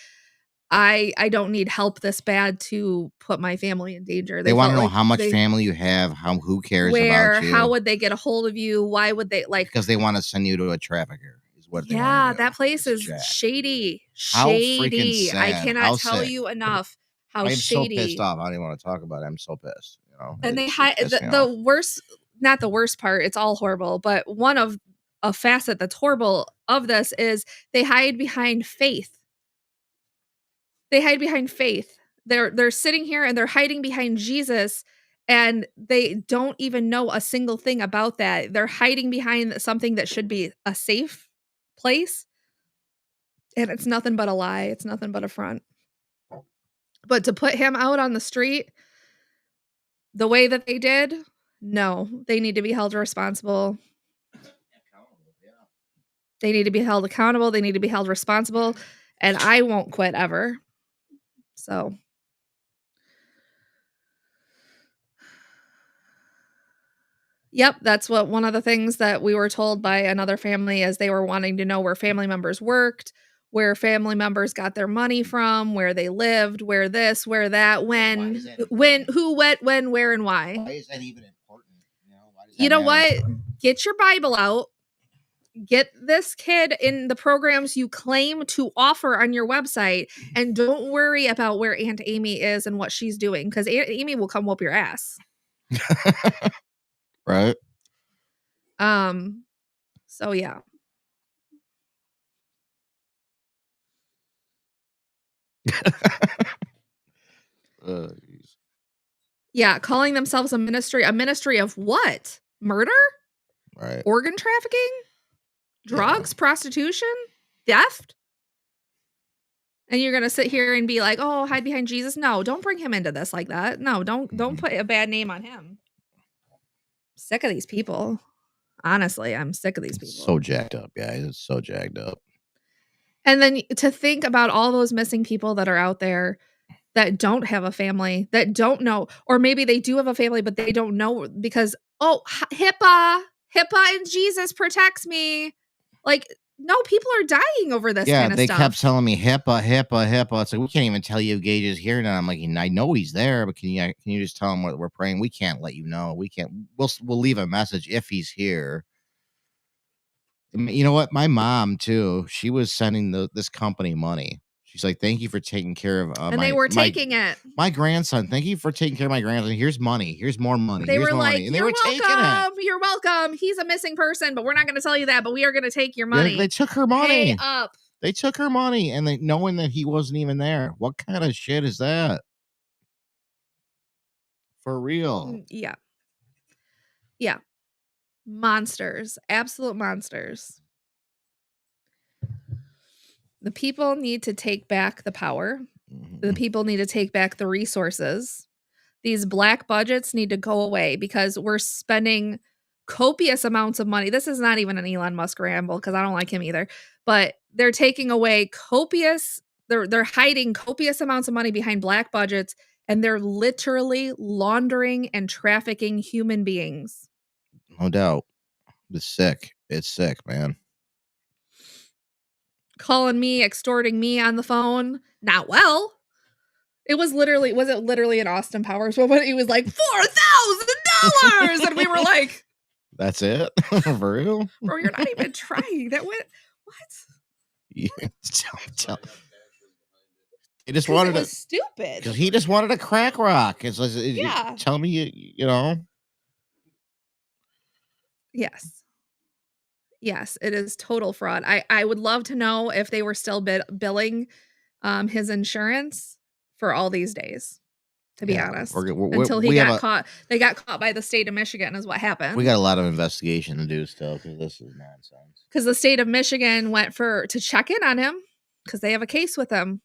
I don't need help this bad to put my family in danger. They want to know how much family you have, who cares about you, how would they get a hold of you, why would they, like, because they want to send you to a trafficker. Yeah, that place is shady. How freaking sad. I cannot tell you enough how shady. I'm so pissed off. I don't even want to talk about it. I'm so pissed. You know, and they hide the worst, not the worst part. It's all horrible, but one of a facet that's horrible of this is they hide behind faith. They're sitting here and they're hiding behind Jesus, and they don't even know a single thing about that. They're hiding behind something that should be a safe place, and it's nothing but a lie. It's nothing but a front. But to put him out on the street the way that they did, no, they need to be held responsible. They need to be held accountable. They need to be held responsible, and I won't quit ever. So yep, that's what one of the things that we were told by another family, as they were wanting to know where family members worked, where family members got their money from, where they lived, where this, where that, when, who, what, when, where, and why. Why is that even important? You know what? Get your Bible out. Get this kid in the programs you claim to offer on your website, and don't worry about where Aunt Amy is and what she's doing, because Aunt Amy will come whoop your ass. Right. So yeah. Yeah, calling themselves a ministry of what? Murder? Right. Organ trafficking? Drugs? Prostitution? Theft? And you're going to sit here and be like, "Oh, hide behind Jesus." No, don't bring him into this like that. No, don't put a bad name on him. Sick of these people. Honestly, I'm sick of these people. So jacked up, guys. It's so jacked up. And then to think about all those missing people that are out there, that don't have a family, that don't know, or maybe they do have a family, but they don't know because, oh, HIPAA and Jesus protects me. Like, no, people are dying over this Yeah, kind of they stuff. kept telling me HIPAA. It's like, we can't even tell you if Gage is here now. I'm like, I know he's there, but can you just tell him what we're praying? We can't let you know. We can't. We'll leave a message if he's here. You know what? My mom too. She was sending this company money. She's like, "Thank you for taking care of and they were taking it. My grandson. Thank you for taking care of my grandson. Here's money. Here's more money. They Here's were more like, money." And they "You're were taking it. welcome. You're welcome. He's a missing person, but we're not going to tell you that. But we are going to take your money." They took her money. Pay up. They took her money, and they knowing that he wasn't even there. What kind of shit is that? For real. Yeah. Yeah. Monsters. Absolute monsters. The people need to take back the power. The people need to take back the resources. These black budgets need to go away because we're spending copious amounts of money. This is not even an Elon Musk ramble because I don't like him either. But they're taking away they're hiding copious amounts of money behind black budgets, and they're literally laundering and trafficking human beings. No doubt. It's sick. It's sick, man. Calling me, extorting me on the phone. Not well. Was it literally an Austin Powers moment? He was like, $4,000. And we were like, that's it? For real? Bro, you're not even trying. That went, what? Yeah, he just wanted to stupid. Because he just wanted a crack rock. It's like, Yeah. Tell me, you know. Yes. Yes, it is total fraud. I would love to know if they were still billing his insurance for all these days, to be honest. Until he got caught. They got caught by the state of Michigan is what happened. We got a lot of investigation to do still because this is nonsense. Because the state of Michigan went to check in on him because they have a case with him.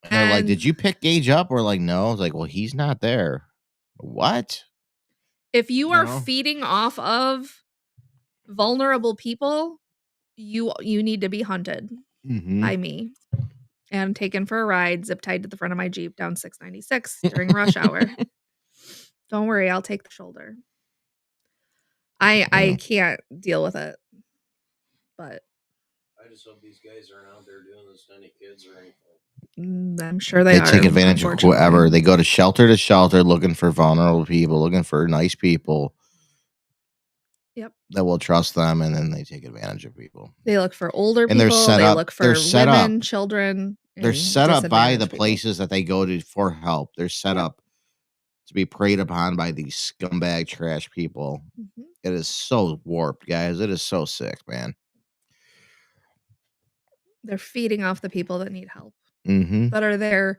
And they're like, "Did you pick Gage up?" We're like, "No." It's like, "Well, he's not there." What? If you are feeding off of vulnerable people, you need to be hunted by me and taken for a ride, zip tied to the front of my Jeep down 696 during rush hour. Don't worry, I'll take the shoulder. I can't deal with it. But I just hope these guys aren't out there doing this to any kids or anything. I'm sure they are. Take advantage of whoever. They go to shelter looking for vulnerable people, looking for nice people. Yep. That will trust them, and then they take advantage of people. They look for older people. They look for women, children. They're set up by the places that they go to for help. They're set up to be preyed upon by these scumbag trash people. It is so warped, guys. It is so sick, man. They're feeding off the people that need help. That are there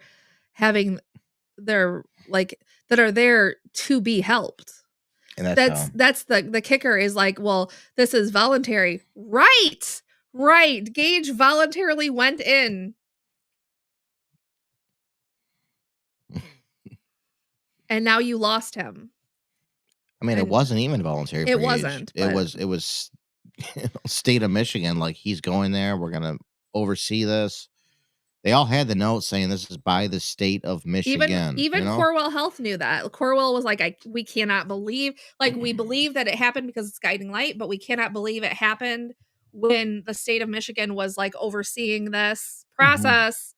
that are there to be helped. And that's the kicker is like, well, this is voluntary. Right. Gage voluntarily went in. And now you lost him. I mean, it wasn't even voluntary. It wasn't. It was state of Michigan. Like, he's going there. We're going to oversee this. They all had the note saying this is by the state of Michigan. Even Corewell Health knew that. Corewell was like, we cannot believe, we believe that it happened because it's guiding light, but we cannot believe it happened when the state of Michigan was like overseeing this process.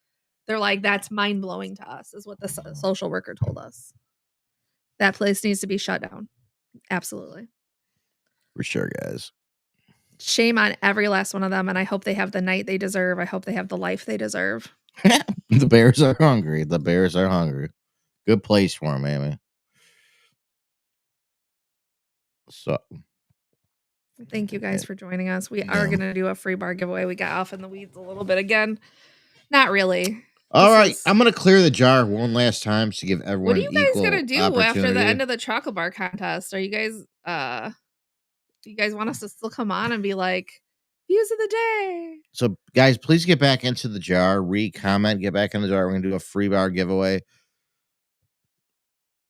They're like, that's mind blowing to us, is what the social worker told us. That place needs to be shut down. Absolutely. For sure, guys. Shame on every last one of them, and I hope they have the night they deserve. I hope they have the life they deserve. The Bears are hungry. Good place for them, Amy. So, thank you guys for joining us. We are going to do a free bar giveaway. We got off in the weeds a little bit again. Not really. All right, I'm going to clear the jar one last time to give everyone. What are you guys going to do after the end of the chocolate bar contest? Are you guys you guys want us to still come on and be like, views of the day? So, guys, please get back into the jar, comment, get back in the jar. We're going to do a free bar giveaway.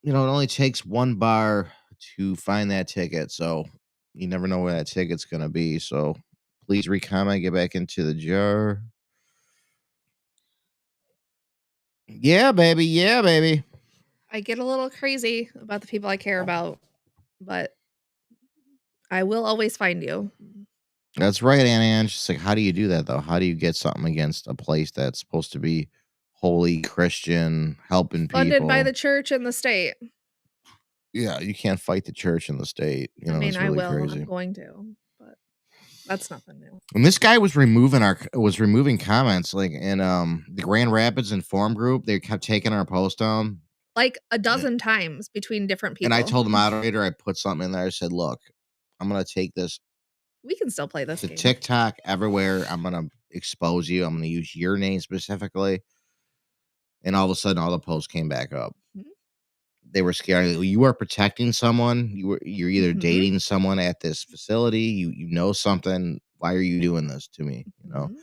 It only takes one bar to find that ticket, so you never know where that ticket's going to be. So, please comment, get back into the jar. Yeah, baby. Yeah, baby. I get a little crazy about the people I care about, but I will always find you. That's right, Anna. She's like, how do you do that though? How do you get something against a place that's supposed to be holy, Christian, helping Funded by people? the church and the state. Yeah, you can't fight the church and the state. You I know, mean, it's I really will. crazy. I'm going to, but that's nothing new. And this guy was removing comments like in the Grand Rapids Inform group. They kept taking our post down. Like a dozen times between different people. And I told the moderator, I put something in there. I said, look, I'm gonna take this we can still play this to game. TikTok everywhere. I'm gonna expose you. I'm gonna use your name specifically. And all of a sudden, all the posts came back up. Mhm. They were scared. You are protecting someone. You're either Mhm. dating someone at this facility. You know something. Why are you doing this to me? You know, Mhm.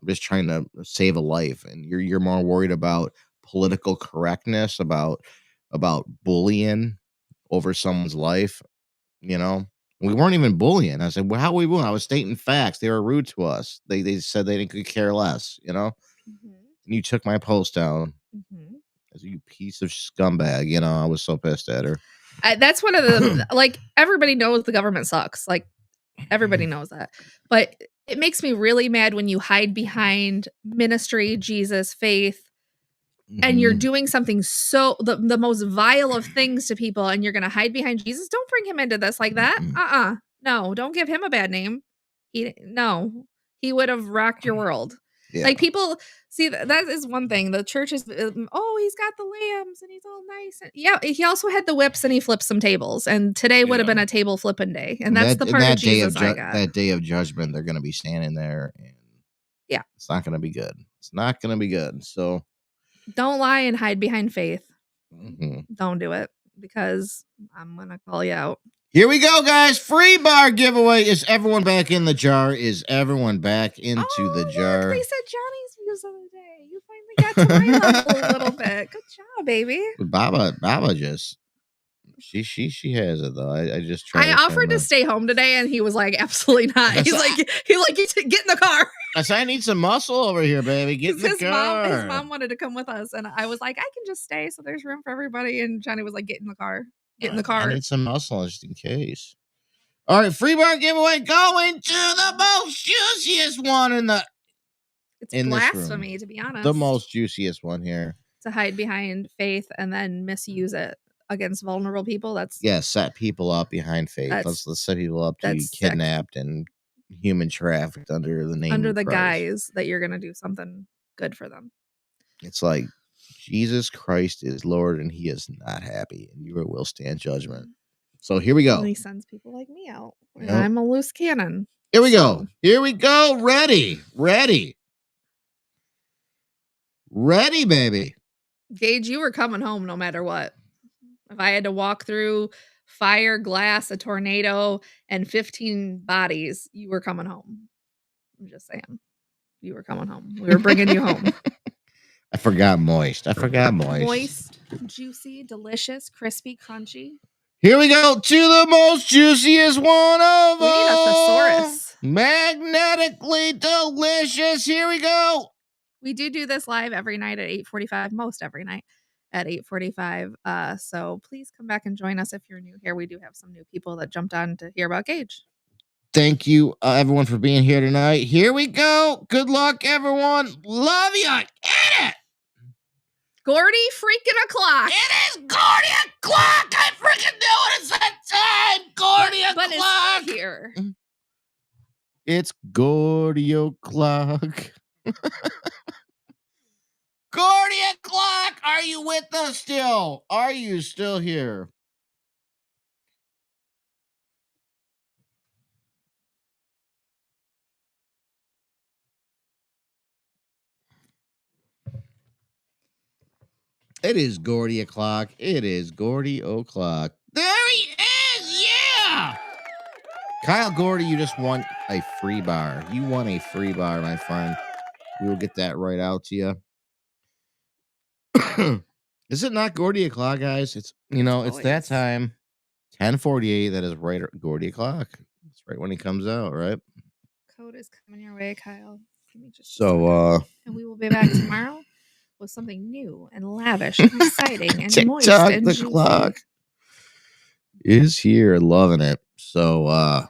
I'm just trying to save a life, and you're more worried about political correctness, about bullying over someone's life. You know, we weren't even bullying. I said, well, how are we bullying? I was stating facts. They were rude to us. They said they could care less. You know, Mhm. and you took my post down. Mhm. You piece of scumbag. You know, I was so pissed at her. That's one of the like everybody knows the government sucks. Like everybody knows that. But it makes me really mad when you hide behind ministry, Jesus, faith, and you're Mhm. doing something so the most vile of things to people and you're going to hide behind Jesus. Don't bring him into this like that. Mhm. No, don't give him a bad name. He would have rocked your world. Yeah. Like people see that is one thing. The church is oh, he's got the lambs and he's all nice. And, yeah, he also had the whips and he flipped some tables. And today would have been a table flipping day. And that's the part of Jesus I got. That day of judgment, they're going to be standing there, and yeah, it's not going to be good. It's not going to be good. So don't lie and hide behind faith. mhm. Don't do it because I'm gonna call you out. Here we go, guys. Free bar giveaway. Is everyone back in the jar? Is everyone back into the jar? Look, they said Johnny's views of the day. You finally got to my level a little bit. Good job, baby. Baba just she has it though. I just tried. I offered to stay home today, and he was like, "Absolutely not." He's like, "Get in the car." I said, I need some muscle over here, baby. Get in the car. His mom wanted to come with us, and I was like, "I can just stay, so there's room for everybody." And Johnny was like, "Get in the car. Get in the car." I need some muscle just in case. All right, free bar giveaway going to the most juiciest one it's in blasphemy, this room. to be honest. The most juiciest one here. To hide behind faith and then misuse it against vulnerable people. That's set people up behind faith. Let's set people up to be kidnapped and human trafficked under the name of the Christ. guise that you're gonna do something good for them. It's like Jesus Christ is Lord and he is not happy, and you will stand judgment. So here we go. And he sends people like me out. And I'm a loose cannon. Here we go. Here we go. Ready, baby. Gage, you were coming home no matter what. If I had to walk through fire, glass, a tornado, and 15 bodies, you were coming home. I'm just saying. You were coming home. We were bringing you home. I forgot moist. Moist, juicy, delicious, crispy, crunchy. Here we go to the most juiciest one of all. We need a thesaurus. Magnetically delicious. Here we go. We do this live every night at 8:45, most every night at 8:45. So please come back and join us if you're new here. We do have some new people that jumped on to hear about Gage. Thank you, everyone, for being here tonight. Here we go. Good luck, everyone. Love you. Hit it. Gordy freaking o'clock. It is Gordy o'clock. I freaking knew it. It's that time. Gordy o'clock. But it's here. It's Gordy o'clock. Gordy o'clock. Are you with us still? Are you still here? It is Gordy o'clock. It is Gordy o'clock. There he is. Yeah. Kyle Gordy, you just won a free bar. You won a free bar, my friend. We will get that right out to you. Is it not Gordy o'clock, guys? It's it's that time. 10:48. That is right, Gordy o'clock. That's right when he comes out, right? Code is coming your way, Kyle. Give me just so and we will be back tomorrow with something new and lavish and exciting and moist TikTok, and the juicy. clock is here. Loving it. So,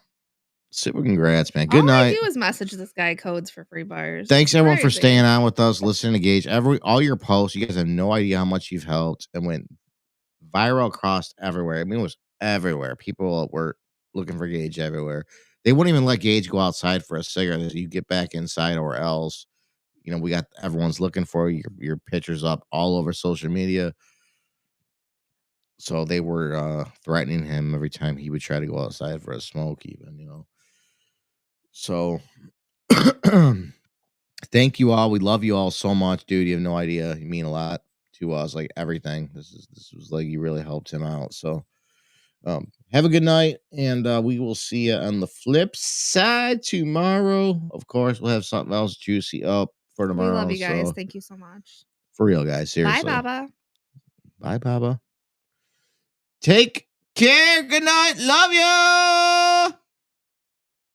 super congrats, man. Good All night. I do is message this guy codes for free bars. Thanks It's everyone for crazy. staying on with us, listening to Gage. All your posts, you guys have no idea how much you've helped and went viral across everywhere. I mean, it was everywhere. People were looking for Gage everywhere. They wouldn't even let Gage go outside for a cigarette. They said, you get back inside or else. You know, we got everyone's looking for your pictures up all over social media. So they were threatening him every time he would try to go outside for a smoke, even, you know. So thank you all. We love you all so much, dude. You have no idea. You mean a lot to us, like everything. This was like you really helped him out. So have a good night, and we will see you on the flip side tomorrow. Of course, we'll have something else juicy up for tomorrow. We love you guys. So, Thank you so much. for real, guys. Seriously. Bye, Baba. Bye, Baba. Take care. Good night. Love you.